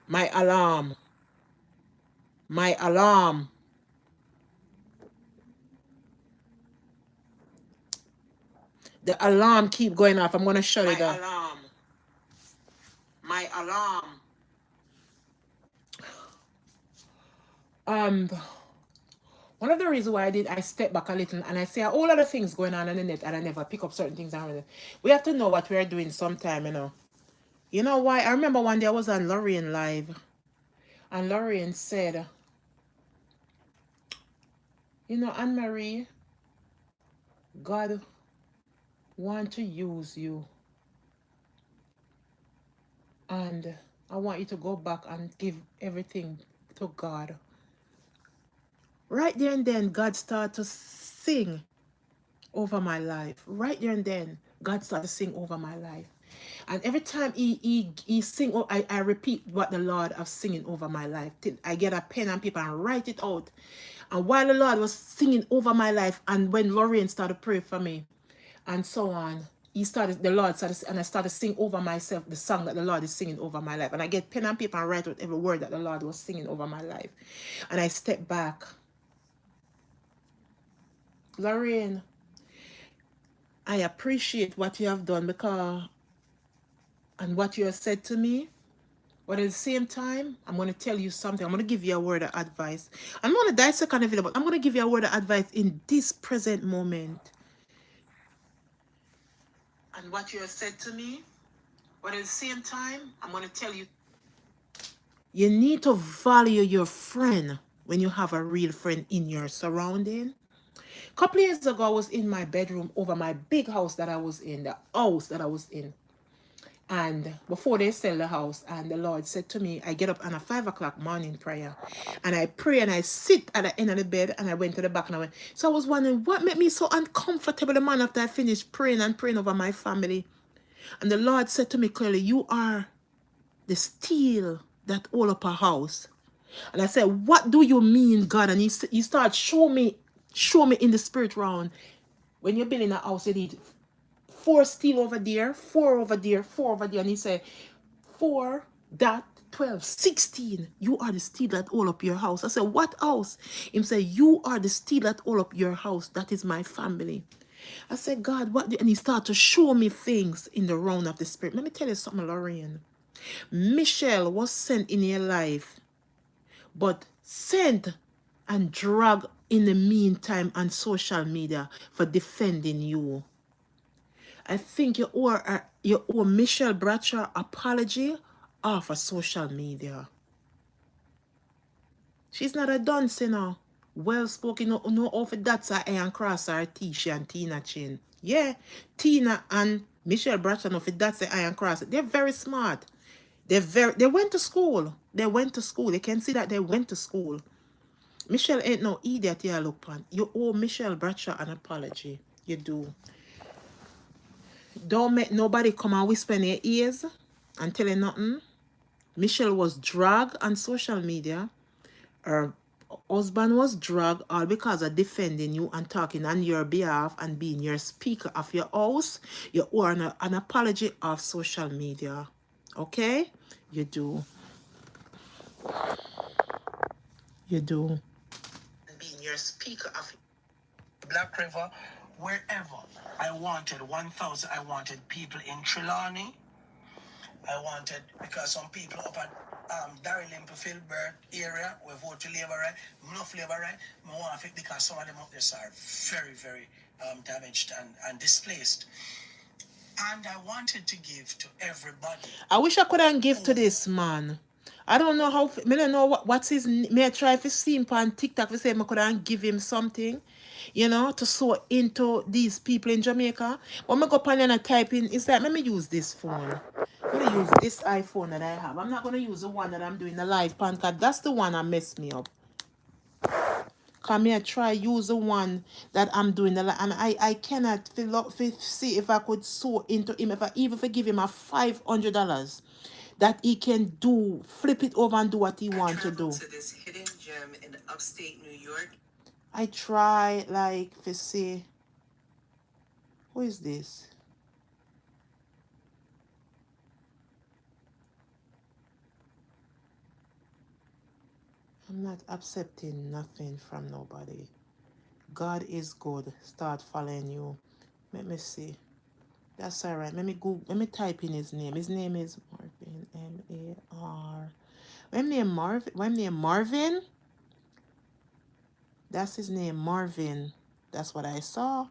my alarm. My alarm. The alarm keep going off. I'm going to shut it off. My alarm. My alarm. One of the reasons why I step back a little and I say all other things going on the net and I never pick up certain things. We have to know what we are doing sometime, you know. You know why? I remember one day I was on Lorraine Live and Lorraine said, you know, Anne-Marie, God want to use you. And I want you to go back and give everything to God. Right there and then, God started to sing over my life. Right there and then, God started to sing over my life. And every time he sing, I repeat what the Lord is singing over my life. I get a pen and paper and write it out. And while the Lord was singing over my life, and when Lorraine started praying for me, and so on, the Lord started, and I started singing over myself the song that the Lord is singing over my life. And I get pen and paper and write out every word that the Lord was singing over my life. And I step back. Lorraine, I appreciate what you have done and what you have said to me. But at the same time, I'm going to tell you something. I'm going to give you a word of advice. I'm going to dissect on the video, but I'm going to give you a word of advice in this present moment. And what you have said to me, but at the same time, I'm going to tell you. You need to value your friend when you have a real friend in your surrounding. A couple of years ago, I was in my bedroom over my big house that I was in, the house that I was in. And before they sell the house, and the Lord said to me, I get up on a 5 o'clock morning prayer. And I pray and I sit at the end of the bed and I went to the back and I went. So I was wondering what made me so uncomfortable the man after I finished praying and praying over my family. And the Lord said to me clearly, you are the steel that hold up a house. And I said, what do you mean, God? And he started show me in the spirit realm. When you're building a house, you need 4 steel over there, 4 over there, 4 over there. And he said, 4, that, 12, 16. You are the steel that hold up your house. I said, what house? He said, you are the steel that hold up your house. That is my family. I said, God, what? And he started to show me things in the realm of the spirit. Let me tell you something, Lorraine. Michelle was sent in your life, but sent and dragged in the meantime on social media for defending you. I think you owe Michelle Bradshaw apology off of social media. She's not a dunce, you know. Well spoken, no over that's her iron cross or Tisha and Tina Chin. Yeah, Tina and Michelle Bradshaw, no, that's the iron cross. They're very smart. They went to school. They went to school. They can see that they went to school. Michelle ain't no idiot here, look pan. You owe Michelle Bradshaw an apology. You do. Don't make nobody come and whisper in your ears and tell you nothing. Michelle was dragged on social media. Her husband was dragged all because of defending you and talking on your behalf and being your speaker of your house. You owe an apology of social media. Okay? You do. You do. Being your speaker of Black River, wherever. I wanted 1,000. I wanted people in Trelawney. I wanted, because some people up at Darryl Limper Filbert area we vote to Labour right, enough Labour right, I want to because some of them up there are very, very damaged and displaced. And I wanted to give to everybody. I wish I couldn't give to this man. I don't know how. I don't know what's his. May I try to see him on TikTok to say I couldn't give him something, you know, to sow into these people in Jamaica. When I go up and type in, it's like, let me use this phone. I'm gonna use this iPhone that I have. I'm not gonna use the one that I'm doing the live pan, because that's the one that messed me up. Come here, try use the one that I'm doing, and I cannot see if I could sow into him, if I even give him a $500 that he can do, flip it over and do what he wants to do. To this hidden gem in upstate New York. I try like to see, who is this? I'm not accepting nothing from nobody. God is good. Start following you. Let me see. That's all right. Let me go. Let me type in his name. His name is Marvin. M-A-R. When name Marvin? When name Marvin? That's his name, Marvin. That's what I saw.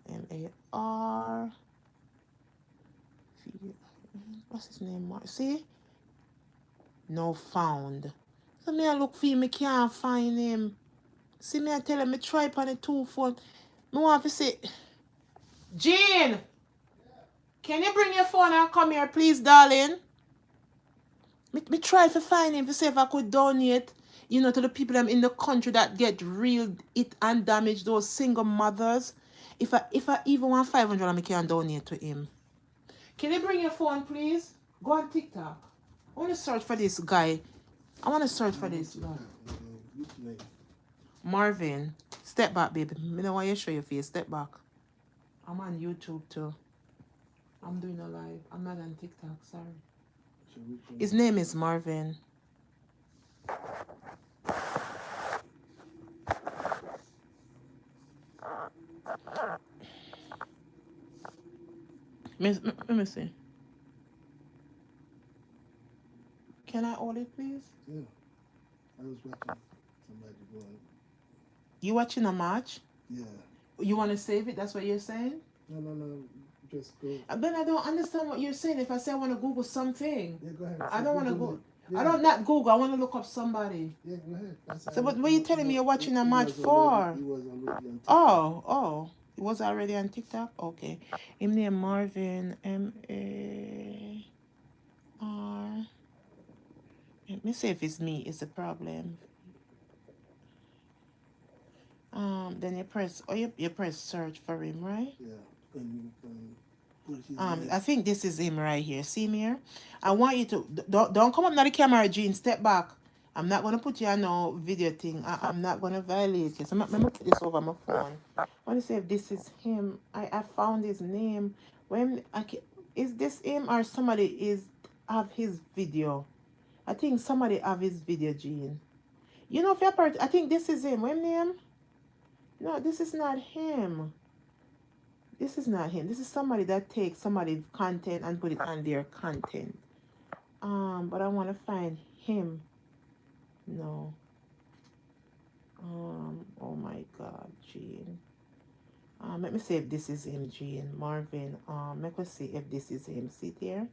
M-A-R. What's his name? See? No found. So me I look for him. I can't find him. See me I tell him I try on the 2 phone. Me want to say, Jean, can you bring your phone and come here, please, darling? Me try to find him to see if I could donate, you know, to the people in the country that get real hit and damage, those single mothers. If I even want 500, I can donate to him. Can you bring your phone, please? Go on TikTok. I want to search for this guy. I want to search for this guy. Marvin. Step back, baby. I don't want you to show your face. Step back. I'm on YouTube too. I'm doing a live. I'm not on TikTok, sorry. His name is Marvin. Let me see. Can I hold it, please? Yeah. I was watching somebody going. You watching a match? Yeah. You want to save it? That's what you're saying? No. Just go. Then I don't understand what you're saying. If I say I want to Google something. Yeah, go ahead. I don't want to go. Yeah. I don't not Google. I want to look up somebody. Yeah, go ahead. So what are you telling me you're watching a match for? He was already on TikTok. Oh. He was already on TikTok? Okay. Him name Marvin. M-A-R. Let me see if it's me. It's a problem. Then you press. You press search for him, right? Yeah. I think this is him right here. See him here? I want you to don't come up to the camera, Jean. Step back. I'm not gonna put you on no video thing. I'm not gonna violate you. So I'm gonna put this over my phone. I want to see if this is him. I found his name. Is this him or somebody have his video? I think somebody have his video, Jean. You know, if you're part, I think this is him. What name? No, this is not him. This is not him. This is somebody that takes somebody's content and put it on their content. But I want to find him. No. Oh my God, Jean. Let me see if this is him, Jean. Marvin. Let me see if this is him. See there?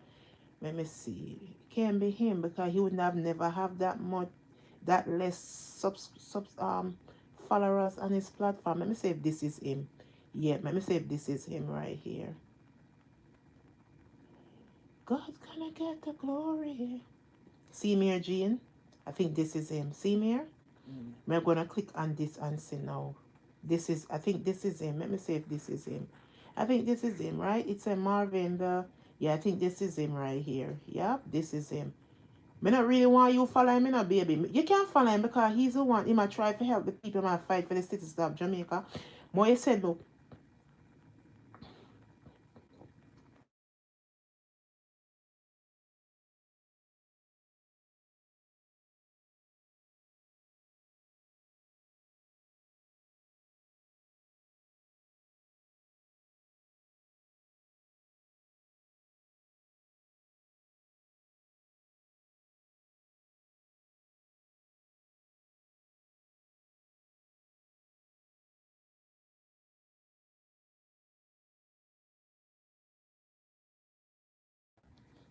Let me see. It can't be him because he would never have that less followers on his platform. Let me see if this is him. Yeah, let me see if this is him right here. God's gonna get the glory. See me here, Jean? I think this is him. See me here? I'm gonna click on this and see now. I think this is him. Let me see if this is him. I think this is him, right? It's a Marvin. Yeah, I think this is him right here. Yep, this is him. Me not really want you follow him, no, baby. You can't follow him because he's the one. He might try to help the people might fight for the citizens of Jamaica. More you said, look,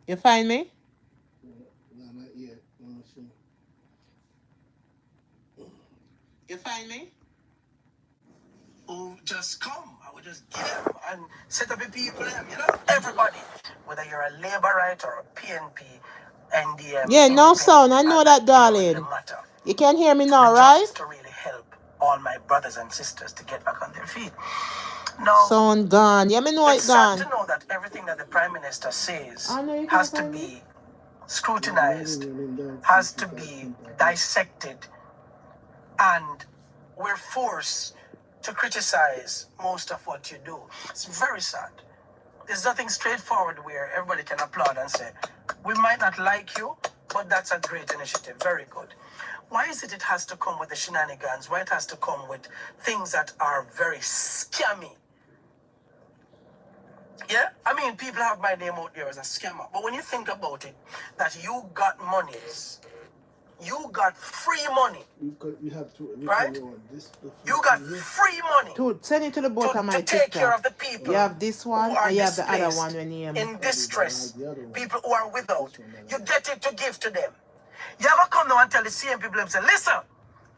you find me? No, not yet. See. You find me? Who just come. I would just get them and set up the people them, you know? Everybody. Whether you're a Labourite or a PNP, NDM, Yeah, no independent, sound. I know and that, it don't really darling. matter. You can hear me My now, job right? is to really help all my brothers and sisters to get back on their feet. Now, Sound gone. Yeah, me know it's it sad to gone. know that everything that the Prime Minister says I know you can't has to find me. be scrutinized, has to be dissected, and we're forced to criticize most of what you do. It's very sad. There's nothing straightforward where everybody can applaud and say, we might not like you, but that's a great initiative. Very good. Why is it has to come with the shenanigans? Why it has to come with things that are very scammy? Yeah? I mean, people have my name out there as a scammer. But when you think about it, that you got monies, you got free money, You have to. right? You got free money To send it to the both of my to take care TikTok. of the people You have this who one are and you have the other displaced, one when you in distress, people who are without. You get it to give to them. You ever come now and tell the same people and say, listen,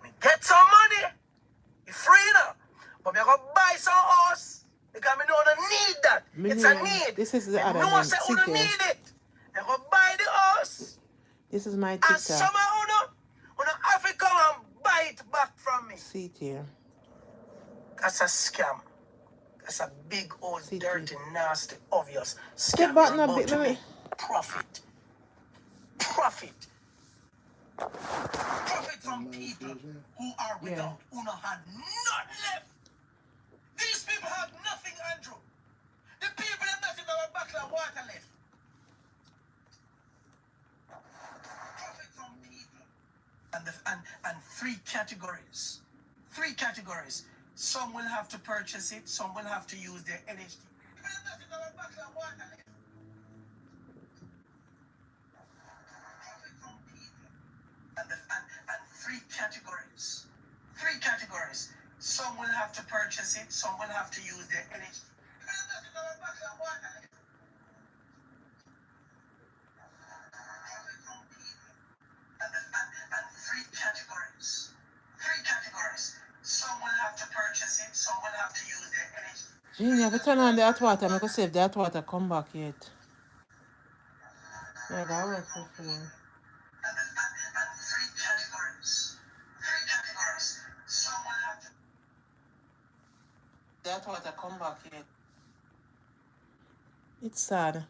me get some money, you free now, but me go buy some house because me don't need that. It's a need. This is the Me other know name. say Sit you don't here. need it. You go buy the house. This is my And some TikTok. of you have to come and buy it back from me. Sit here. That's a scam. That's a big old Sit dirty, here. nasty, obvious Step scam. back You're now, about to baby. make profit. Profit. Profit from people who are without, who not had nothing left. These people have nothing, Andrew. The people have nothing but a bucket of water left. Profit from people. And three categories. Three categories. Some will have to purchase it, some will have to use their energy. People have nothing but a bucket of water left. Profit from people. And three categories. Three categories. Some will have to purchase it, some will have to use their energy. People have nothing but a bucket of water left. Profit from people. And three categories. Three categories. Some will have to purchase it, some will have to use their energy. Gene, you have to turn on the hot water. I'm going to see if the hot water come back yet. Yeah, that work for 4. And three categories. Three categories. Some will have to. The hot water come back yet. It's sad.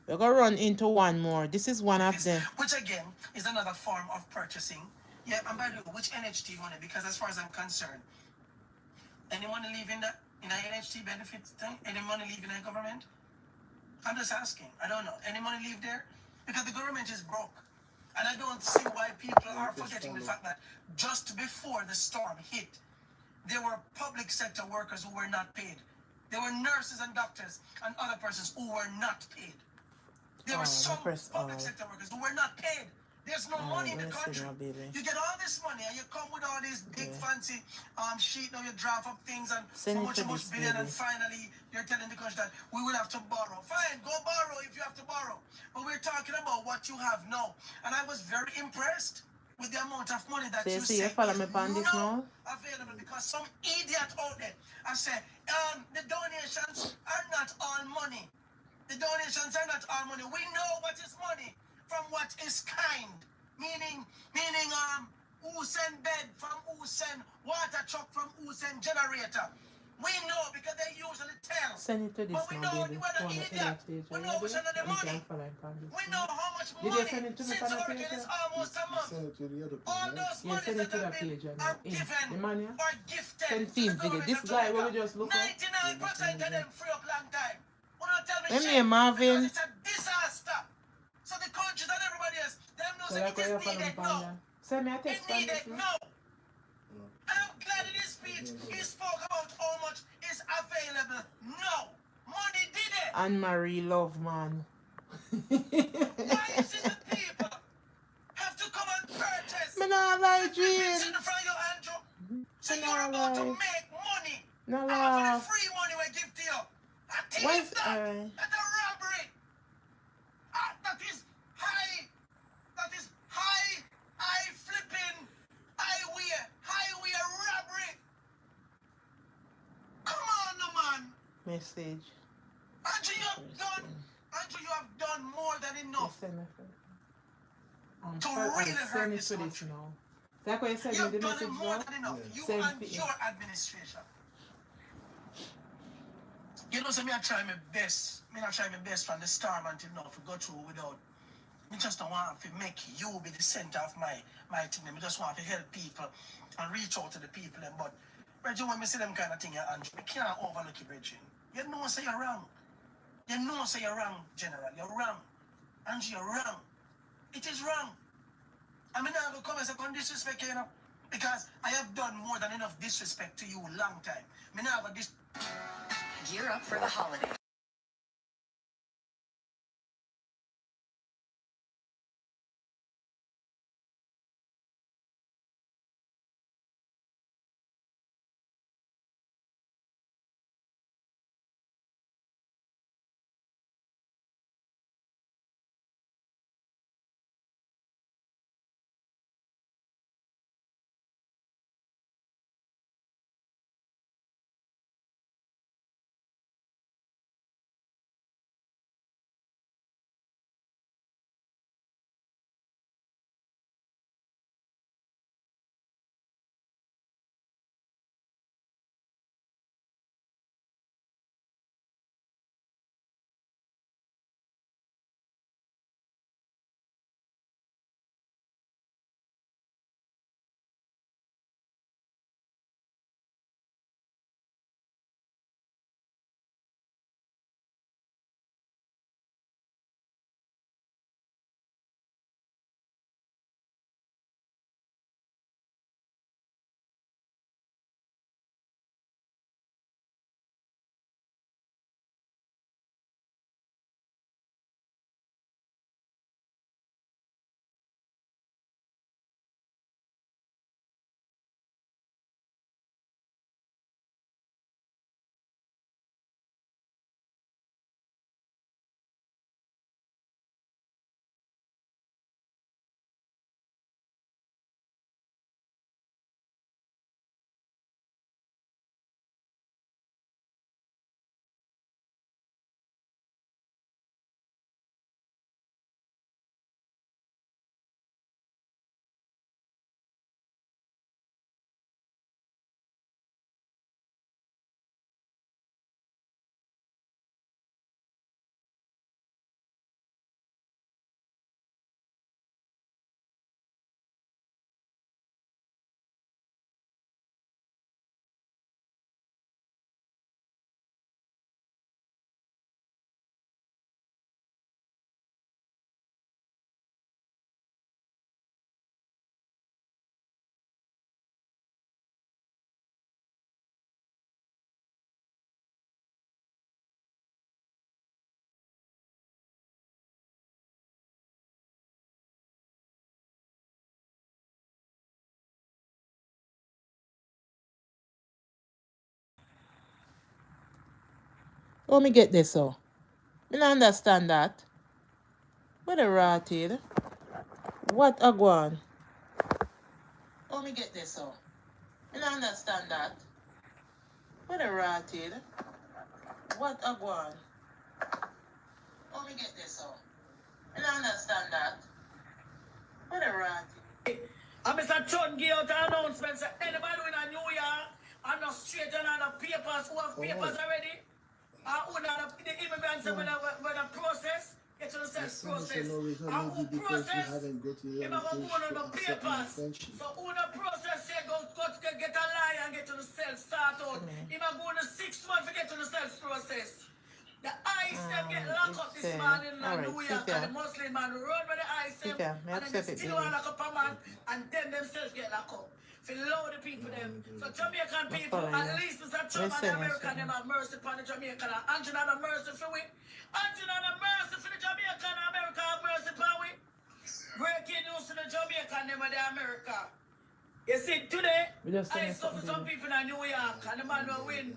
We're going to run into one more. This is one of them. Which again is another form of purchasing. Yeah, and by the way, which NHT money? Because as far as I'm concerned, any money leaving that in an NHT benefit thing? Any money leaving a government? I'm just asking. I don't know. Any money leave there? Because the government is broke. And I don't see why people are forgetting the fact that just before the storm hit, there were public sector workers who were not paid. There were nurses and doctors and other persons who were not paid. There were some public sector workers who were not paid. There's no money in the country. You get all this money and you come with all these big fancy sheet. Now you draft up things and how much billion, and finally you're telling the country that we will have to borrow. Fine, go borrow if you have to borrow. But we're talking about what you have now. And I was very impressed with the amount of money that you say is now available, because some idiot out there I say the donations are not all money. The donations are not all money. We know what is money from what is kind. Meaning, who send bed from who send water truck from who send generator. We know because they usually tell. Send it to this But we now, know baby. you are Go the on the idiot. page. We know we send the money. We know how much Did you money send it to me since on the hurricane page? is almost a month. Send it to the other page, All right? those Yeah, monies send it that to have that been page. are In given the man, yeah? or gifted Send to the team video. government This of guy, what Jamaica. we just look at. 99% of them free up long time. Who don't tell me Let shit me, Marvin. because it's a disaster. So the countries and everybody else, them knows So that like it is you follow needed me, now. send me a It text on needed this, man. now. And I'm glad in his speech he spoke about how much is available now. Money did it. Anne-Marie Love, man. Why is it the people have to come and purchase? Me not lie, It's Jean. in the front of your Andrew. So Me you're not about to lie. make money. No Half of laugh. the free money we give to you. A thief Why is that. That's a robbery. That is high. That is high flipping highway robbery. Come on, no man. message? Andrew, you have done more than enough Send it. to I'll really send hurt it this to this country. now. That's why you send You me have the done message more now? than enough. Yeah. You Send and it. your administration. You know, so me I try my best. Me I try my best from the start until now to go through without. Me just don't want to make you be the center of my team. Me just want to help people and reach out to the people. But Reggie, when me see them kind of thing, Andrew, me can't overlook you, Reggie. You know say you're wrong. You know say you're wrong, General. You're wrong. Andrew, you're wrong. It is wrong. I mean, I will come and say, "Come disrespect you, know, because I have done more than enough disrespect to you a long time. Me now have this." Gear up for the holiday. Let me get this so. I don't understand that. What a rotted. What a guan. Let me get this so. I don't understand that. What a rotted. What a guan. Let me get this so. I don't understand that. What a rotted. And Mr. Chun give out an announcement say anybody in a New Year and no no straight and no papers. Who have papers already? Who not the immigrants when the process get to the self process. Who process? If I go on the papers. So who the process say go to get a lie and get to the self start out. If I go on the 6 months to get to the self process. The ISM get locked up this morning in New York, and the Muslim man run by the ISM, and then they still want to lock up a man, and them themselves get locked up. For load the people them. So Jamaican people, at least Mr. Trump and the American, them have mercy upon the Jamaican. Angela have mercy for we. Angela have mercy for the Jamaican, and America have mercy upon we. Breaking news to the Jamaican, them and the America. You see, today, I saw for some people in New York, and the man will win.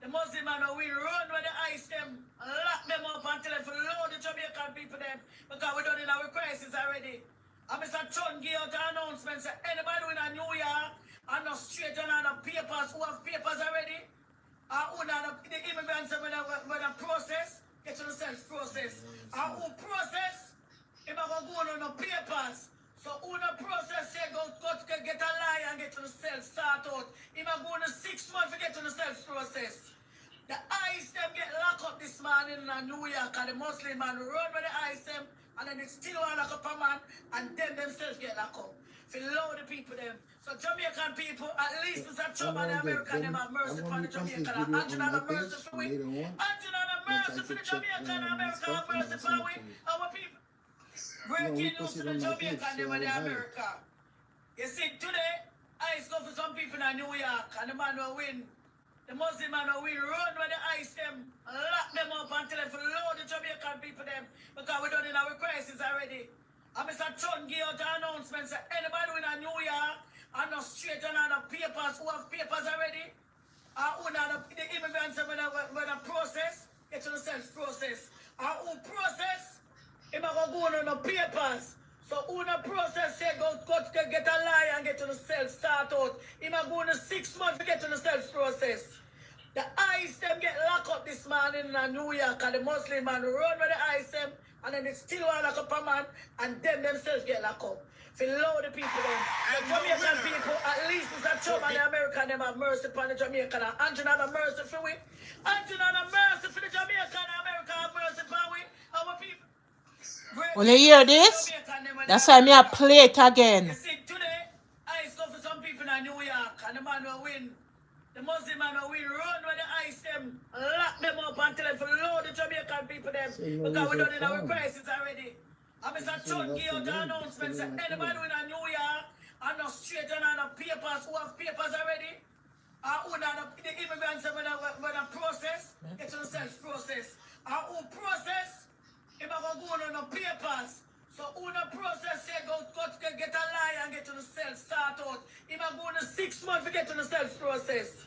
The Muslim man will run with the ice them, lock them up until they load the Jamaican people them, because we done in our crisis already. And Mr. Trump give out an announcement, say anybody in a New York and no straight and no papers, who have papers already, who not the immigrants when the process, get to the self process. And who process, if I go on no papers. So who the process say go to get a lie and get to the self start out. If I go on 6 months to get to the self process. The ISM get locked up this morning in New York, and the Muslim man run with the ISM, and then they still want to lock up a man, and them themselves get locked up. For load the people them. So Jamaican people, at least Mr. Trump and the American, them have mercy upon the Jamaican. Angela have mercy for we. Angela have mercy for the Jamaican, and America have mercy for we. Our people. Breaking news to the Jamaican, them and the America. You see, today, I go for some people in New York, and the man will win. The Muslim man will run with the ice them, lock them up until they load the Jamaican people them, because we done in our crisis already. And Mr. Trump give out an announcement, say anybody in a New York and no straight and no papers, who have papers already, who not the immigrants when the process, get to the self process. And who process, if I go on no papers. So who the process say go to get a lie and get to the self start out. If I go on 6 months to get to the self process. The ISM get locked up this morning in New York, and the Muslim man run with the ISM, and then they still want to lock up a man, and them themselves get locked up. For load the people them. The Jamaican people, at least Mr. Trump and the American, them have mercy upon the Jamaican. Angela have mercy for we. Angela have mercy for the Jamaican, and America have mercy upon we. Our people. When you hear this, that's why I play it again. You see, today, I go for some people in New York, and the man will win. The Muslim man will run with the ice them, lock them up until they load the Jamaican people them, because we done in our crisis already. And Mr. Trump give out an announcement, say anybody in New York and no straight and no papers, who have papers already, who not the immigrants when the process, get to the self process. And who process, if I go on no papers. So who the process say go to get a lie and get to the self start out. If I go on 6 months to get to the self process.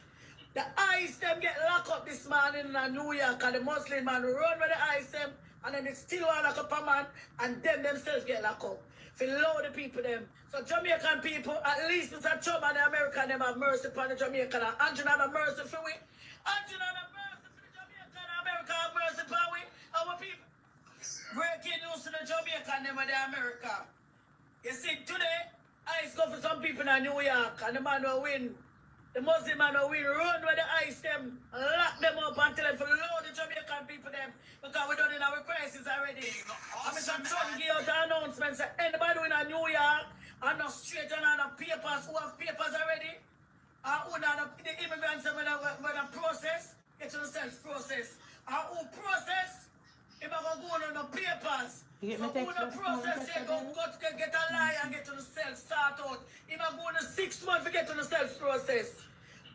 The ISM get locked up this morning in New York, and the Muslim man run with the ISM, and then they still want to lock up a man, and them themselves get locked up. For load the people them. So Jamaican people, at least Mr. Trump and the American, them have mercy upon the Jamaican. Angela have mercy for we. Angela have mercy for the Jamaican, and America have mercy for we. Our people. Breaking news to the Jamaican, them and the America. You see, today, I go for some people in New York, and the man will win. The Muslim man will run with the ice them, lock them up until they load the Jamaican people them, because we done in our crisis already. And Mr. Trump give out an announcement, say anybody in a New York and no straight and no papers, who have papers already, who not the immigrants when the process, get to the self process. And who process, if I go on no papers. So who the process say go to get a lie and get to the self start out. If I go on 6 months to get to the self process.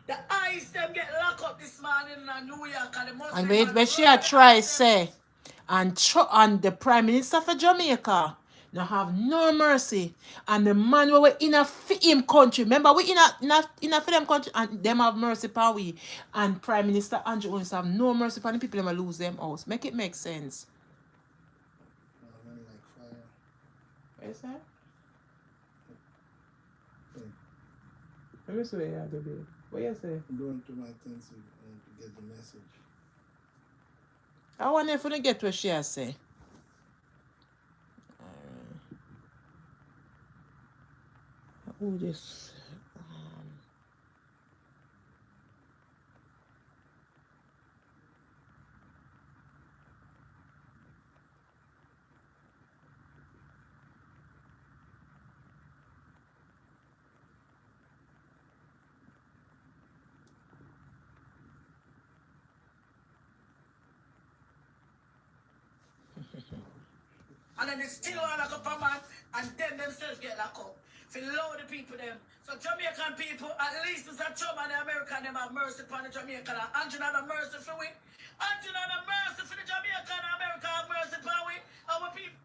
The ISM get locked up this morning in New York, and the Muslim And wait, she try say, and the Prime Minister for Jamaica now have no mercy. And the man we were in a him country. Remember, we in a film country, and them have mercy upon we. And Prime Minister Andrew Owens have no mercy upon the people that lose them house. Make it make sense. Running like fire. What you say? Let me see what you have to do. What you say? I'm going through my things to get the message. I wonder if we don't get what she has say. Who this? and then they still want to lock up a man, and then themselves get locked up. For load the people them. So Jamaican people, at least Mr. Trump and the American them have mercy upon the Jamaican. Andrew not have mercy for we. Andrew not have mercy for the Jamaican and America have mercy upon we. Our people.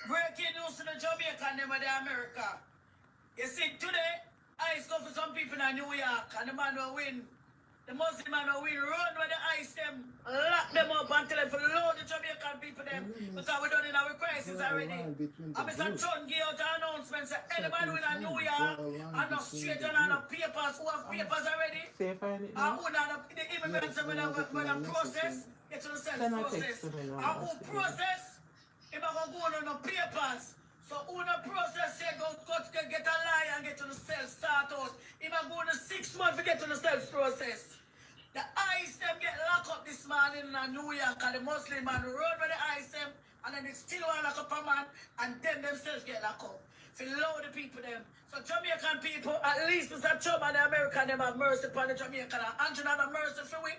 Breaking news to the Jamaican them and the America. You see, today, I go for some people in New York, and the man will win. The Muslim man will win, run with the ice them, lock them up until they load the Jamaican people them. Because we done in our crisis already. And Mr. John gave out an announcement, say anybody in New York, and not straight on the papers, who have papers already, and who not the immigrants when a process, get to the self-process. And who process, if I go on the papers. So who the process say go get a lie and get to the self start out. If I go on the 6 months to get to the self process. The ice them get locked up this morning in New York, and the Muslim man run with the ice them, and then they still want to lock up a man, and then themselves get locked up. For load the people them. So Jamaican people, at least Mr. Trump and the American them have mercy upon the Jamaican. Andrew not have mercy for we.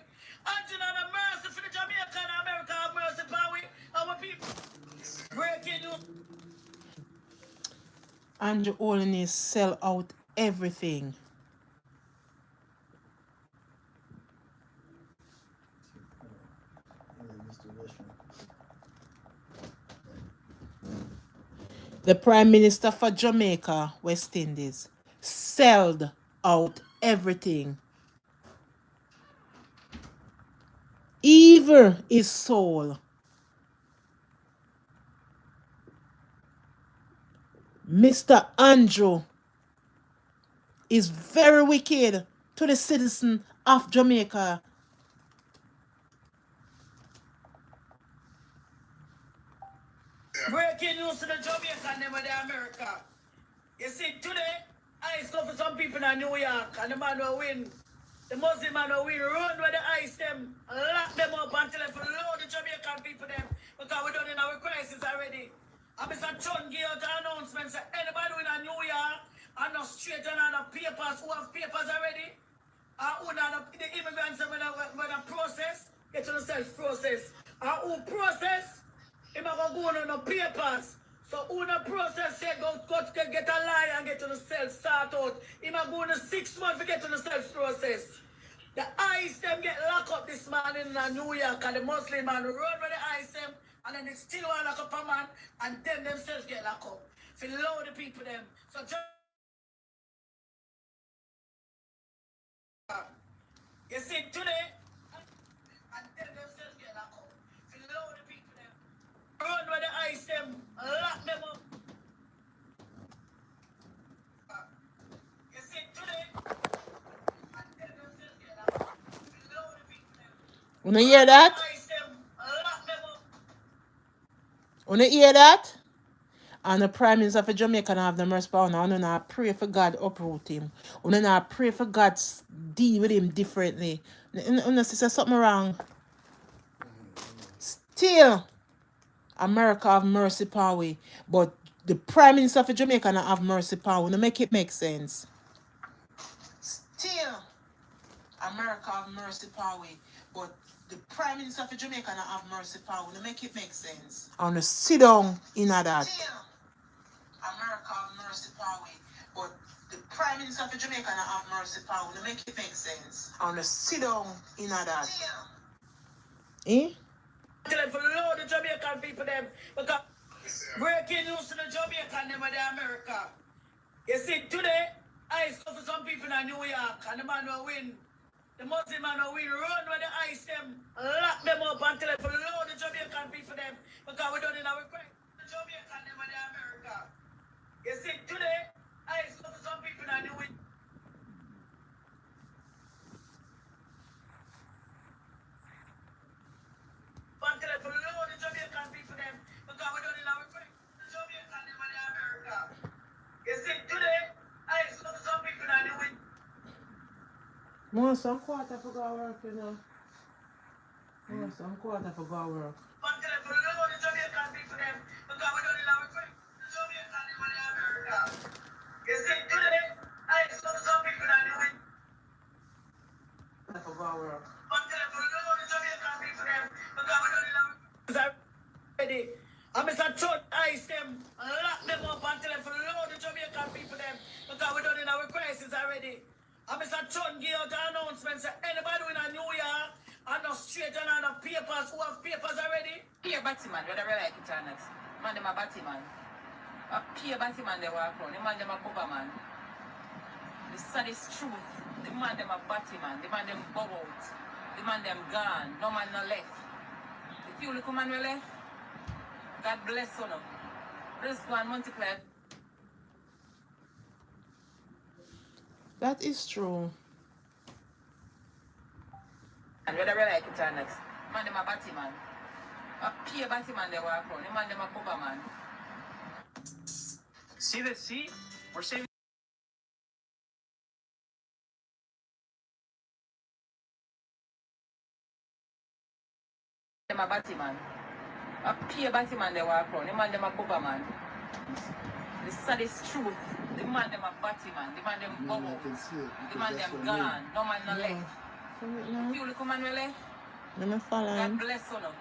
Andrew not have mercy for the Jamaican and America have mercy upon we. Our people breaking news. Andrew only needs sell out everything. The Prime Minister for Jamaica West Indies sold out everything. Even his soul. Mr. Andrew is very wicked to the citizen of Jamaica. Breaking news to the Jamaican them and the America. You see, today, I go for some people in New York, and the man will win. The Muslim man will win, run with the ice them, lock them up until they load the Jamaican people them, because we done in our crisis already. And Mr. John gave out an announcement, say anybody in New York, and not straight on the papers, who have papers already, and who not the immigrants when a process, get to the self-process. And who process, if I go on the papers, so who the process say go get a lie and get to the self start out. If I go on the 6 months to get to the self-process. The ice them get locked up this morning in New York, and the Muslim man run with the ice them, and then they still want to lock up a man, and then themselves get locked up. For load the people them. So you see today, and then themselves get locked up. For load the people them. Run with the ice them, lock them up. You see today, and then themselves get locked up. For load the people them. Wanna hear that? Ice them, lock them up. Wanna hear that? And the Prime Minister of Jamaica have the mercy power now. And I pray for God uproot him. And I pray for God deal with him differently. And say something wrong. Still, America have mercy power. But the Prime Minister of Jamaica not have mercy power. Make it make sense. Still, America have mercy power. But the Prime Minister of Jamaica not have mercy power. Make it make sense. And sit down in that. Still, America have mercy power, but the Prime Minister of Jamaica not have mercy power. Make it make sense. And sit down in that. Eh? For load the Jamaican people them, because breaking news to the Jamaican them and the America. You see, today, I go for some people in New York, and the man will win. The Muslim man will win, run with the ice them, lock them up until they load the Jamaican people them, because we done in our crisis. The Jamaican them and the America. You see, today, I go for some people in New York. Until they load the Jamaican people them, because we done in our crisis. The Jamaican them and the America. You see, today, I go for some people in New York. More some quarter for go work, you know. More some quarter for go work. Until they load the Jamaican people them, because we done in our crisis. The Jamaican them and the America. You see, today, I go for some people in New York. For go work. Until they load the Jamaican people them, because we done in our crisis already. And Mr. Chud ice them, lock them up until them for load the Jamaican people them. Because we done in our crisis already. And Mr. Chud give out an announcement say anybody in a New Year and no straight and no papers, who have papers already? Here Batman, whether we like it or not. Man them a Batman. A peer Batman they walk on, the man them a cover man. The saddest truth, the man them a Batman, the man them bow out, the man them gone, no man no left. The few little man we left, God bless you now. Let's go and multiply. That is true. And whether we like it or not, man them a Batman. A peer Batman they walk on, the man them a cover man. See the sea? We're saving. Them a Batman. A peer Batman they walk on, the man them a cover man. The saddest truth, the man them a Batman, the man them Yeah, bubble, I can see it. the Because man that's them your name. gone, no man no Yeah. left. Come it now. Few little man we left, Let me follow God him. bless you now.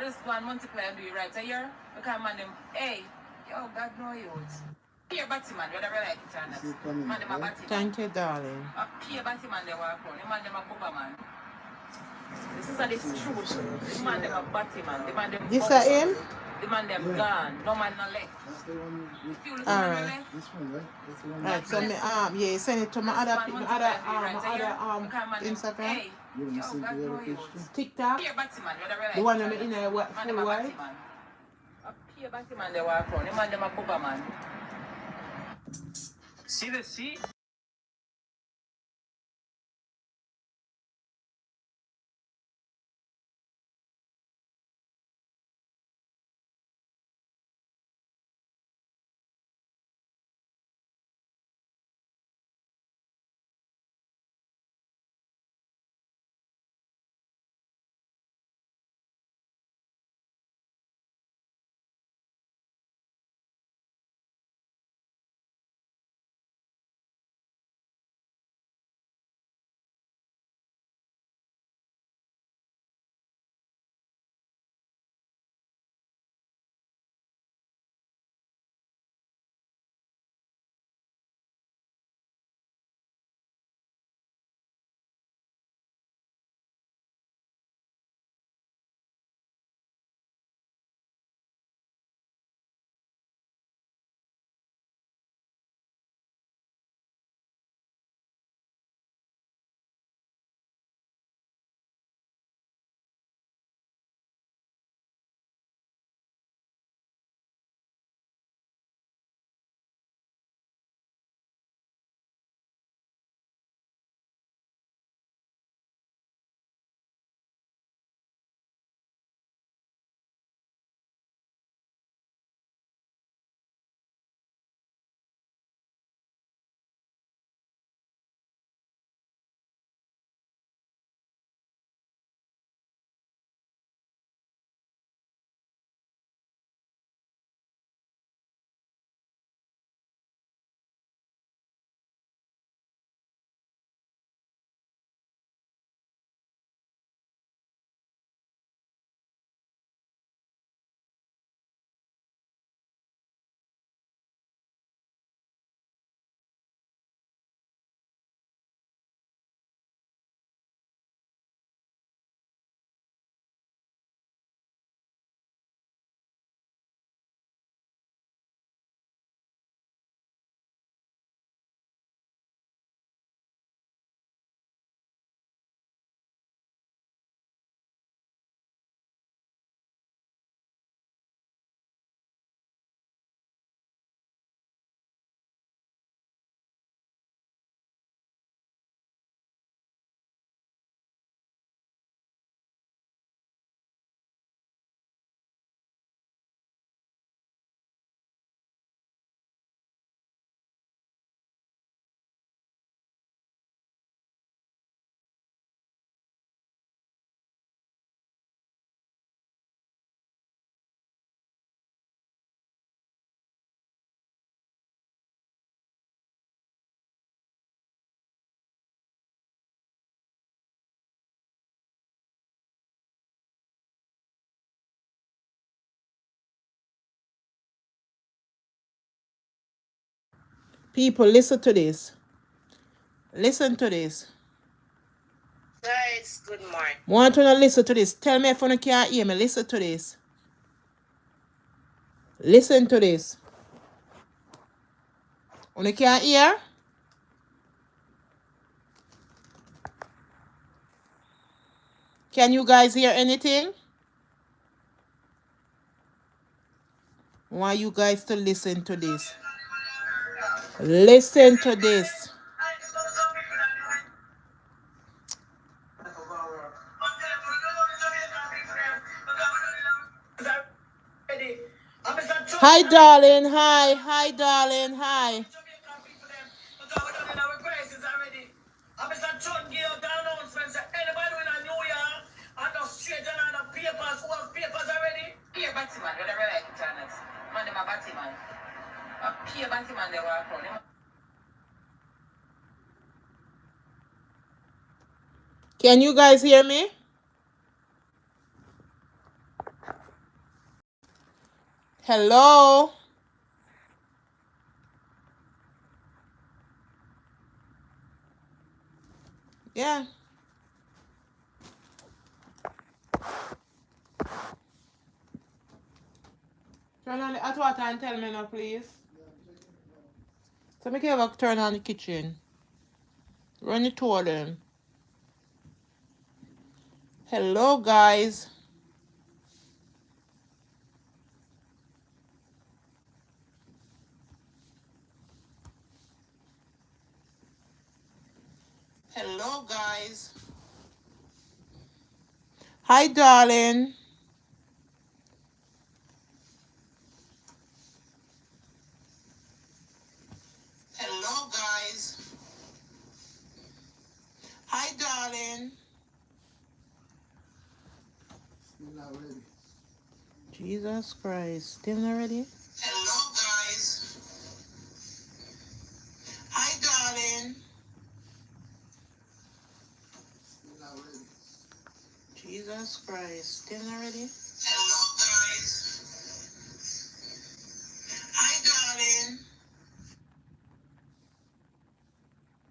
Let's go and multiply and do it right here. Because man them, hey, yo, God know you. Peer Batman, whether we like it or not. See it coming, Man them a right? Batman. Thank you, darling. A peer Batman they walk on, the man them a cover man. The saddest truth, the man them a Batman, the man them This bubble, a him? the man them Yeah. gone, no man no left. That's the one with Few little man we Alright. left. this one, right? That's the one Right, with so me yeah, send it to my other Let's go and multiply and do it right here. Instagram, Hey, You want yo, to send God the know other you. page too? TikTok, Peer Batman, whether we like the one it or that in not. a Man them full a white. Batman. A peer Batman they walk on, the man them a cover man. See the sea? People, listen to this. Listen to this. Guys, good morning. Want to listen to this. Tell me if you can't hear me. Listen to this. Listen to this. You can't hear? Can you guys hear anything? I want you guys to listen to this. Listen to this. Hi, darling. Hi. Hi, darling. Hi. Can you guys hear me? Hello? Yeah. Turn on the hot water and tell me now, please. So make you turn on the kitchen. Run it toward them. Hello, guys. Hello, guys. Hi, darling. Hello, guys. Hi, darling. Still not ready. Jesus Christ. Still not ready? Hello, guys. Hi, darling. Still not ready. Jesus Christ. Still not ready? Hello, guys. Hi, darling.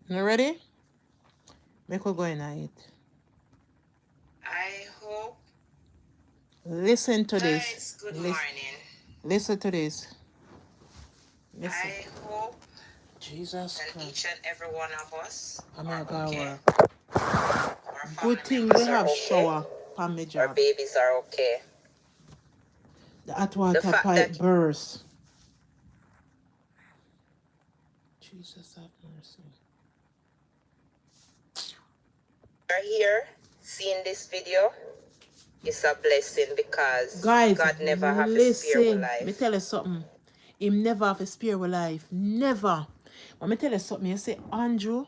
You ready? Make we go in it. I hope. Listen to this. Guys, good morning. Listen to this. Listen. I hope Jesus that Christ. each and every one of us I'm are not gonna okay. work. Our family Good thing we members are have okay. shower on my Our job. babies are okay. The hot water fact pipe that- burst. Jesus have mercy. Are here seeing this video. It's a blessing because Guys, God never have to spare with listen. life. Me tell you something. Him never have to spare with life. Never. But me tell you something. You say, Andrew,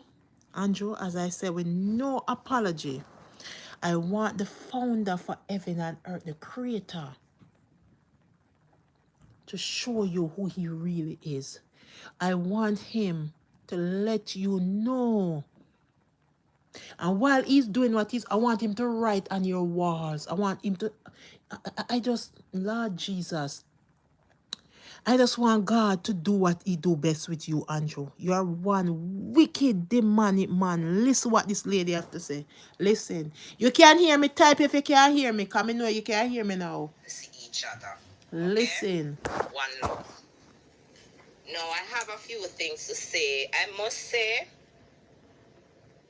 as I said, with no apology, I want the founder for heaven and earth, the creator, to show you who he really is. I want him to let you know. And while he's doing what he's, I want him to write on your walls. I want him to, I just, Lord Jesus, I just want God to do what he do best with you, Andrew. You are one wicked, demonic man. Listen what this lady have to say. Listen. You can't hear me. Type if you can't hear me. Come in know you can't hear me now. See each other. Listen. One love. Now, I have a few things to say. I must say,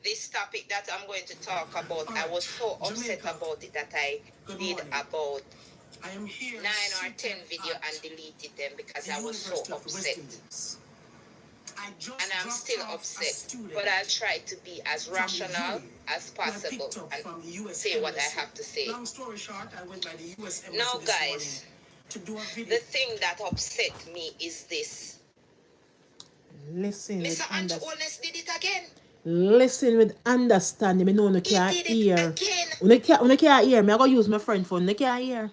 this topic that I'm going to talk about, I was so upset about it that I did about 9 or 10 video and deleted them because I was so upset. And I'm still upset. But I'll try to be as rational as possible and say what I have to say. Now, guys, the thing that upset me is this. Listen. Mr. Andrew Holness did it again. Listen with understanding. I know you can't hear. Again. You can't hear me. I go use my friend phone. You can't hear.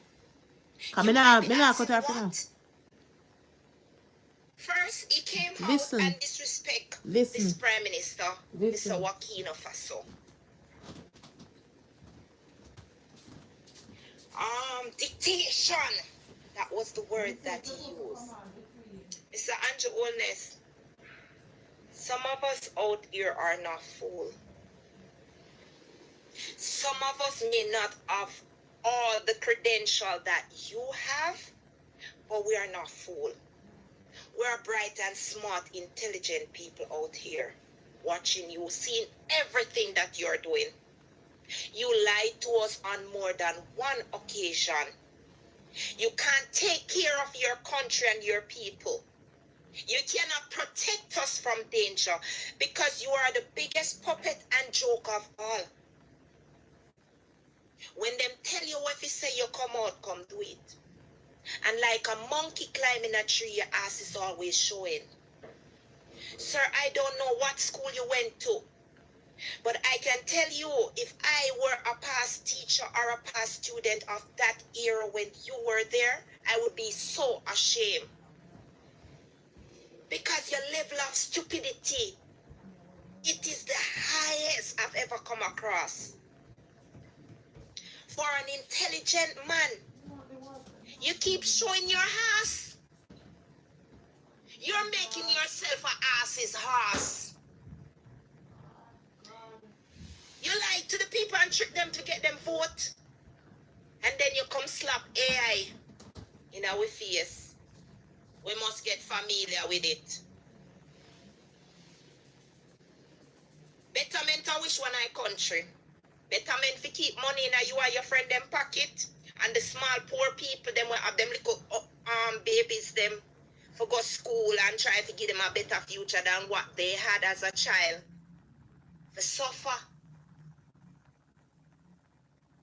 Come in now. Cut off now. First, he came Listen. out and disrespect Listen. this Prime Minister, Listen. Mr. Joaquin Faso. Dictation. That was the word that he used. Mr. Andrew Holness, Some of us out here are not fool. Some of us may not have all the credential that you have, but we are not fool. We are bright and smart, intelligent people out here watching you, seeing everything that you're doing. You lied to us on more than one occasion. You can't take care of your country and your people. You cannot protect us from danger because you are the biggest puppet and joke of all. When them tell you what you say, you come out, come do it. And like a monkey climbing a tree, your ass is always showing. Sir, I don't know what school you went to, but I can tell you, if I were a past teacher or a past student of that era when you were there, I would be so ashamed. Because your level of stupidity, it is the highest I've ever come across. For an intelligent man, you keep showing your ass. You're making yourself an ass's horse. You lie to the people and trick them to get them vote. And then you come slap AI in our face. We must get familiar with it. Betterment I wish one I country. Betterment fi keep money in you and your friend them pocket. And the small poor people, them will have them little babies them for go school and try to give them a better future than what they had as a child. For suffer.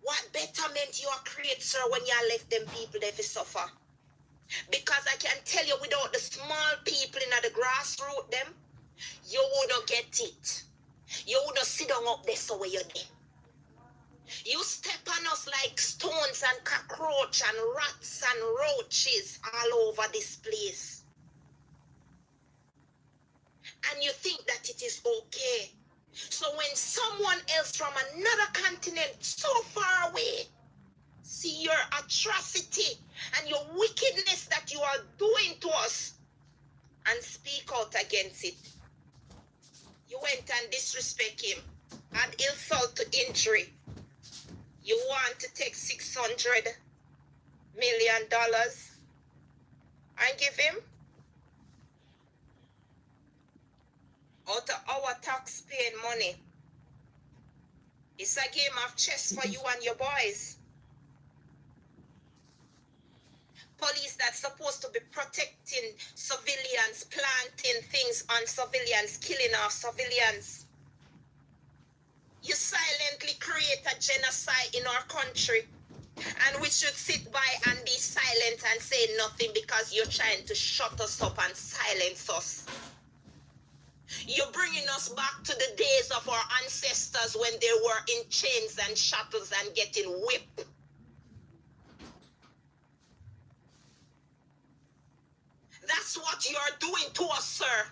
What betterment you are create, sir, when you left them people there for suffer? Because I can tell you, without the small people in the grassroots them, you wouldn't get it. You wouldn't sit down up there so where you're there. You step on us like stones and cockroach and rats and roaches all over this place. And you think that it is okay. So when someone else from another continent so far away see your atrocity and your wickedness that you are doing to us and speak out against it, you went and disrespect him, add insult to injury. You want to take $600 million and give him out of our tax-paying money. It's a game of chess for you and your boys. Police that's supposed to be protecting civilians, planting things on civilians, killing off civilians. You silently create a genocide in our country, and we should sit by and be silent and say nothing because you're trying to shut us up and silence us. You're bringing us back to the days of our ancestors when they were in chains and shackles and getting whipped. That's what you're doing to us, sir.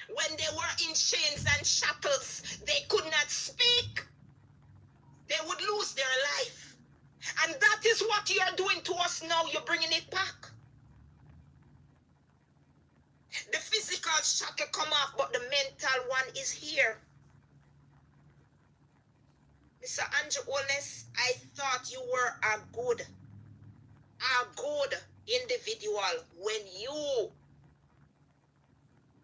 When they were in chains and shackles, they could not speak. They would lose their life. And that is what you're doing to us now. You're bringing it back. The physical shackle come off, but the mental one is here. Mr. Andrew Holness, I thought you were a good individual when you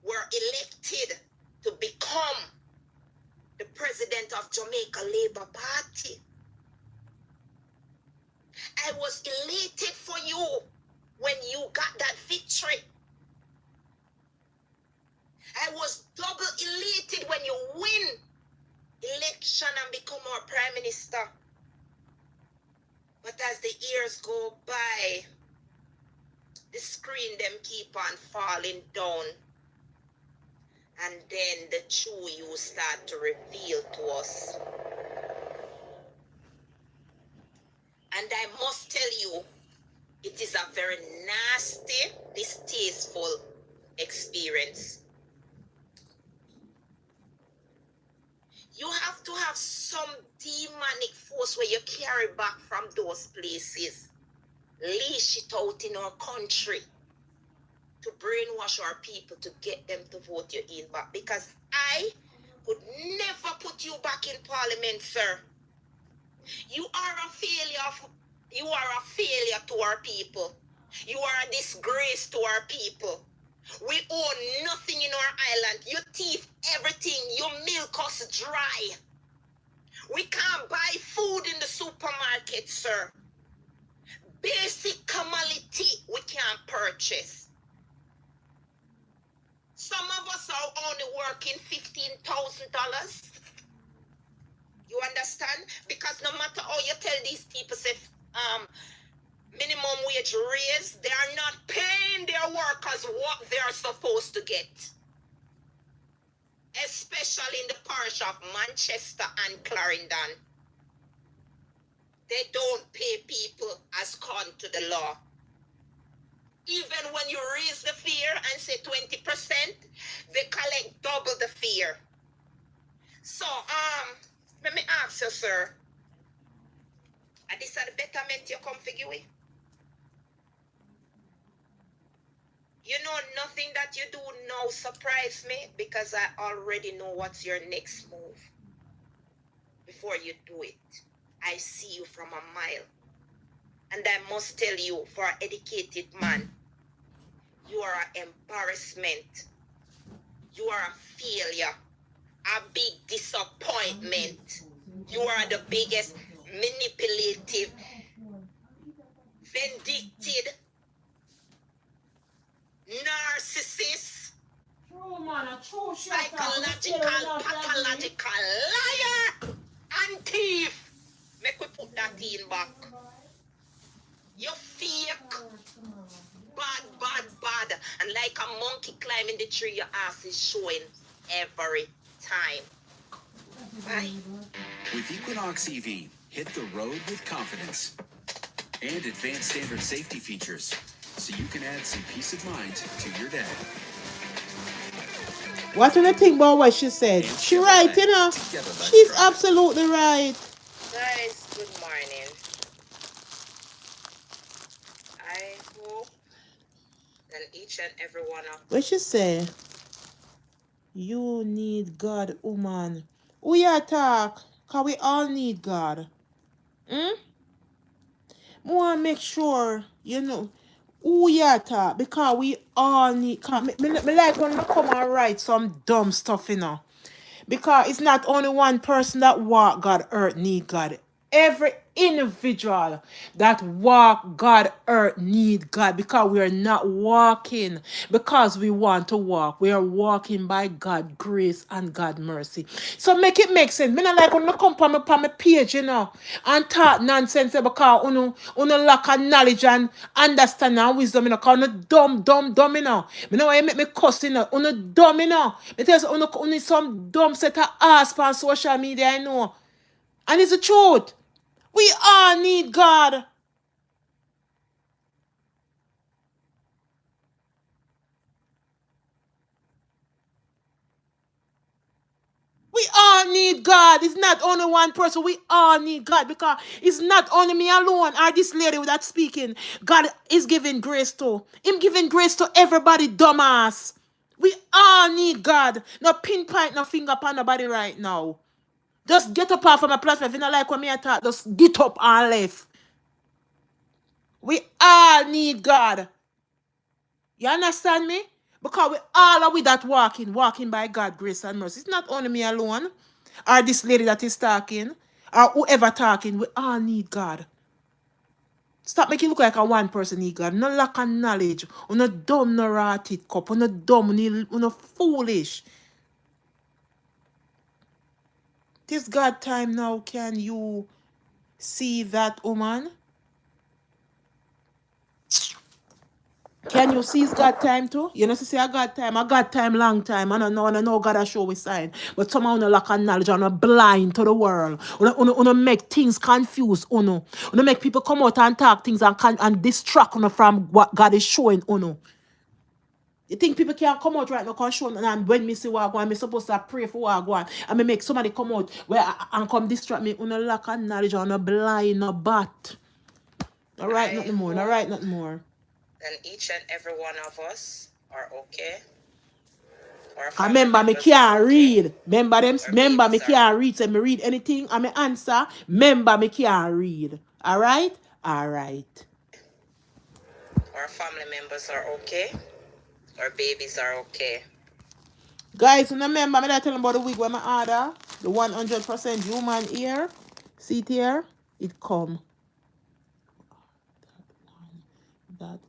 were elected to become the president of Jamaica Labour Party. I was elated for you when you got that victory. I was double elated when you win election and become our prime minister. But as the years go by, the screen them keep on falling down. And then the true you start to reveal to us. And I must tell you, it is a very nasty, distasteful experience. You have to have some demonic force where you carry back from those places. Leash it out in our country. to brainwash our people to get them to vote you in back, because I could never put you back in parliament, sir. You are a failure. You are a failure to our people. You are a disgrace to our people. We own nothing in our island. You thief everything. You milk us dry. We can't buy food in the supermarket, sir. Basic commodity we can't purchase. Some of us are only working $15,000. You understand? Because no matter how you tell these people, say, minimum wage raise, they are not paying their workers what they are supposed to get. Especially in the parish of Manchester and Clarendon. They don't pay people as according to the law. Even when you raise the fare and say 20%, they collect double the fare. So, let me ask you, sir. And this is the betterment you come figure with? You know, nothing that you do now surprise me, because I already know what's your next move. Before you do it, I see you from a mile. And I must tell you, for an educated man, you are an embarrassment. You are a failure. A big disappointment. You are the biggest manipulative, vindictive, narcissist, psychological, pathological liar and thief. Make we put that in back. You fake. Bad. And like a monkey climbing the tree, your ass is showing every time. Bye. With Equinox EV, hit the road with confidence and advanced standard safety features, so you can add some peace of mind to your day. What do you think about what she said? She right, you know. She's absolutely right. Guys, good morning. I hope that each and every one of What she say? You need God, woman. We are talk, cause we all need God. Want make sure you know who you talk, because we all need. Cause me like when I come and write some dumb stuff, you know. Because it's not only one person that walk God, earth need God. Every individual that walk God, earth need God, because we are not walking because we want to walk. We are walking by God grace and God mercy. So make it make sense. Me not like when I come on my page, you know, and talk nonsense because uno lack of knowledge and understanding and wisdom, you know, because uno dumb, you know. Me know why you make me cuss, you know. Uno dumb, you know. Because uno some dumb set of ass on social media, I know. And it's the truth. We all need God. We all need God. It's not only one person. We all need God, because it's not only me alone or this lady that's speaking. God is giving grace to. Him giving grace to everybody, dumbass. We all need God. No pinpoint, no finger upon nobody right now. Just get up off of my platform. If you don't like what me I talk, just get up and left. We all need God. You understand me? Because we all are with that walking by God, grace and mercy. It's not only me alone, or this lady that is talking, or whoever talking. We all need God. Stop making it look like a one person need God. No lack of knowledge. No dumb, no rotted cup. No dumb, no foolish. This God time now, can you see that, woman? Can you see it's God time too? You know, say a God time, long time. I don't know God a show we sign. But somehow no lack of knowledge and blind to the world. Uno make things confused, uno make people come out and talk things and distract from what God is showing, uno. You think people can't come out right now and show, and when me see what I go, I'm supposed to pray for what I go, and me make somebody come out and come distract me. Uno lack of knowledge and no blind, no bat. All right, nothing more. and each and every one of us are okay. Our Cause family remember, me members are can't okay. read. Remember them. Our Remember, me babies are can't read. So me read anything, and me answer. Remember, me can't read. All right, all right. our family members are okay. Our babies are okay. Guys, you remember me that telling about the wig when my order the 100% human ear. See it here? It come. That.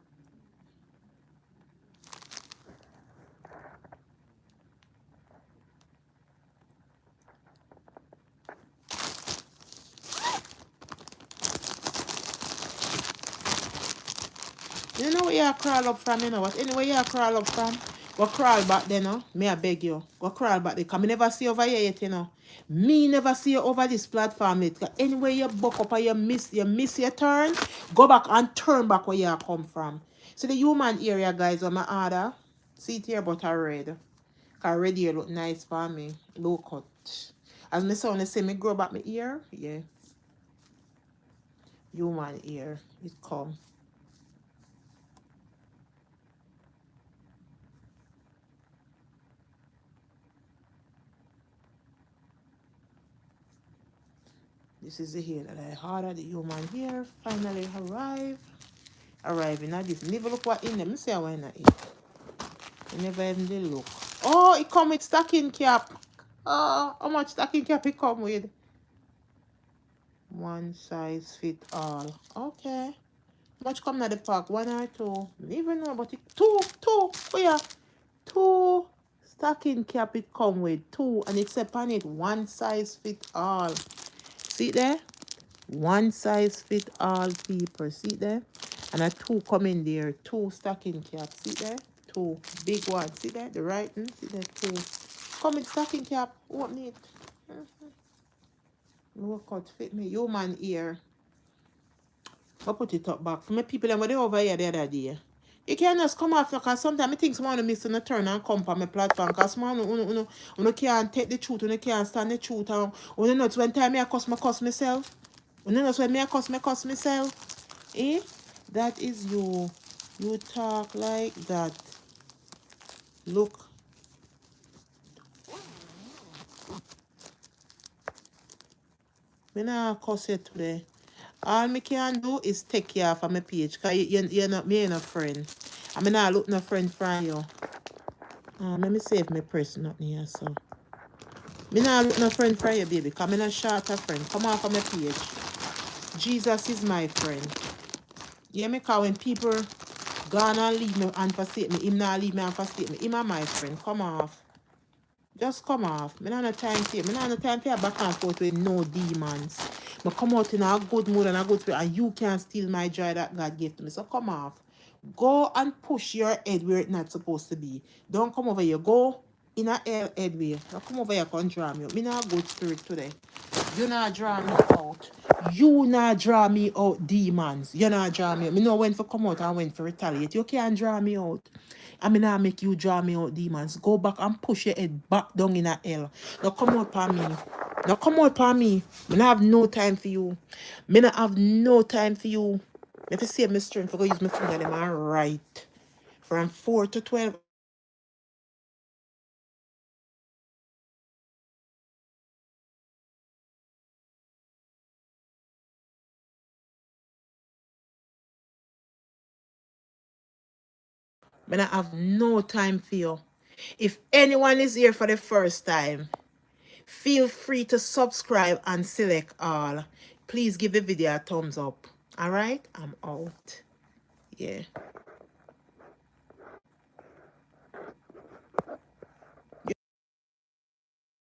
You know where you crawl up from, you know what? Anyway you crawl up from, go crawl back there, no? Me I beg you. Go crawl back there. Cause me never see over here yet, you know. Me never see you over this platform yet. Cause anyway you buck up and you miss your turn, go back and turn back where you come from. So the human area, guys, on my order. See it here, but I red. Cause red here look nice for me. Low cut. As my son say, me grow back my ear. Yeah. Human ear. It come. This is the hair that I ordered. The human hair finally arriving at this. Never look what in them. Me say why not eat. I never even did look. Oh, it come with stocking cap. Oh, how much stocking cap it come with? One size fit all. Okay. How much come at the pack? One or two? I don't even know about it. Two. Oh yeah. Two stocking cap it come with. Two. And it's upon it. One size fit all. See there? One size fit all people. See there? And a two come in there. Two stocking cap. See there? Two big ones. See there? The writing. See there? Two. Come in stocking cap. Open it. Look out fit me. Human ear. I put it up back. For my people that were over here the other day. You can't just come off because sometimes I think someone miss on a turn and come on my platform because someone you can't take the truth, you can't stand the truth. And you know, when time I cuss myself. You know, when me I cuss myself. Eh? That is you. You talk like that. Look. Me not cuss you today. All me can do is take you off of my page because you're not me and a friend. I mean, I look no friend from you. Let me see if my press nothing here, so. Me not look no friend from you, baby, because I'm not short a friend. Come off of my page. Jesus is my friend. Yeah, me because when people gone and leave me and forsake me, him not leave me and forsake me. Him and my friend. Come off. Just come off. Me not no time for you. Me not no time for you back and forth with no demons. Me come out in a good mood and a good spirit and you can't steal my joy that God gave to me. So come off. Go and push your head where it's not supposed to be. Don't come over here. Go in a head way. Don't come over here and draw me out. Me not a good spirit today. You not draw me out. You not draw me out, demons. You not draw me out. Me know when to come out and when to retaliate. You can't draw me out. I mean, I make you draw me out, demons. Go back and push your head back down in a hell. Now come out for me. Now come out for me. Me not have no time for you. Me not have no time for you. If you see my strength, I go use my finger them and right. From 4 to 12. I have no time for you. If anyone is here for the first time, feel free to subscribe and select all. Please give the video a thumbs up. Alright? I'm out. Yeah.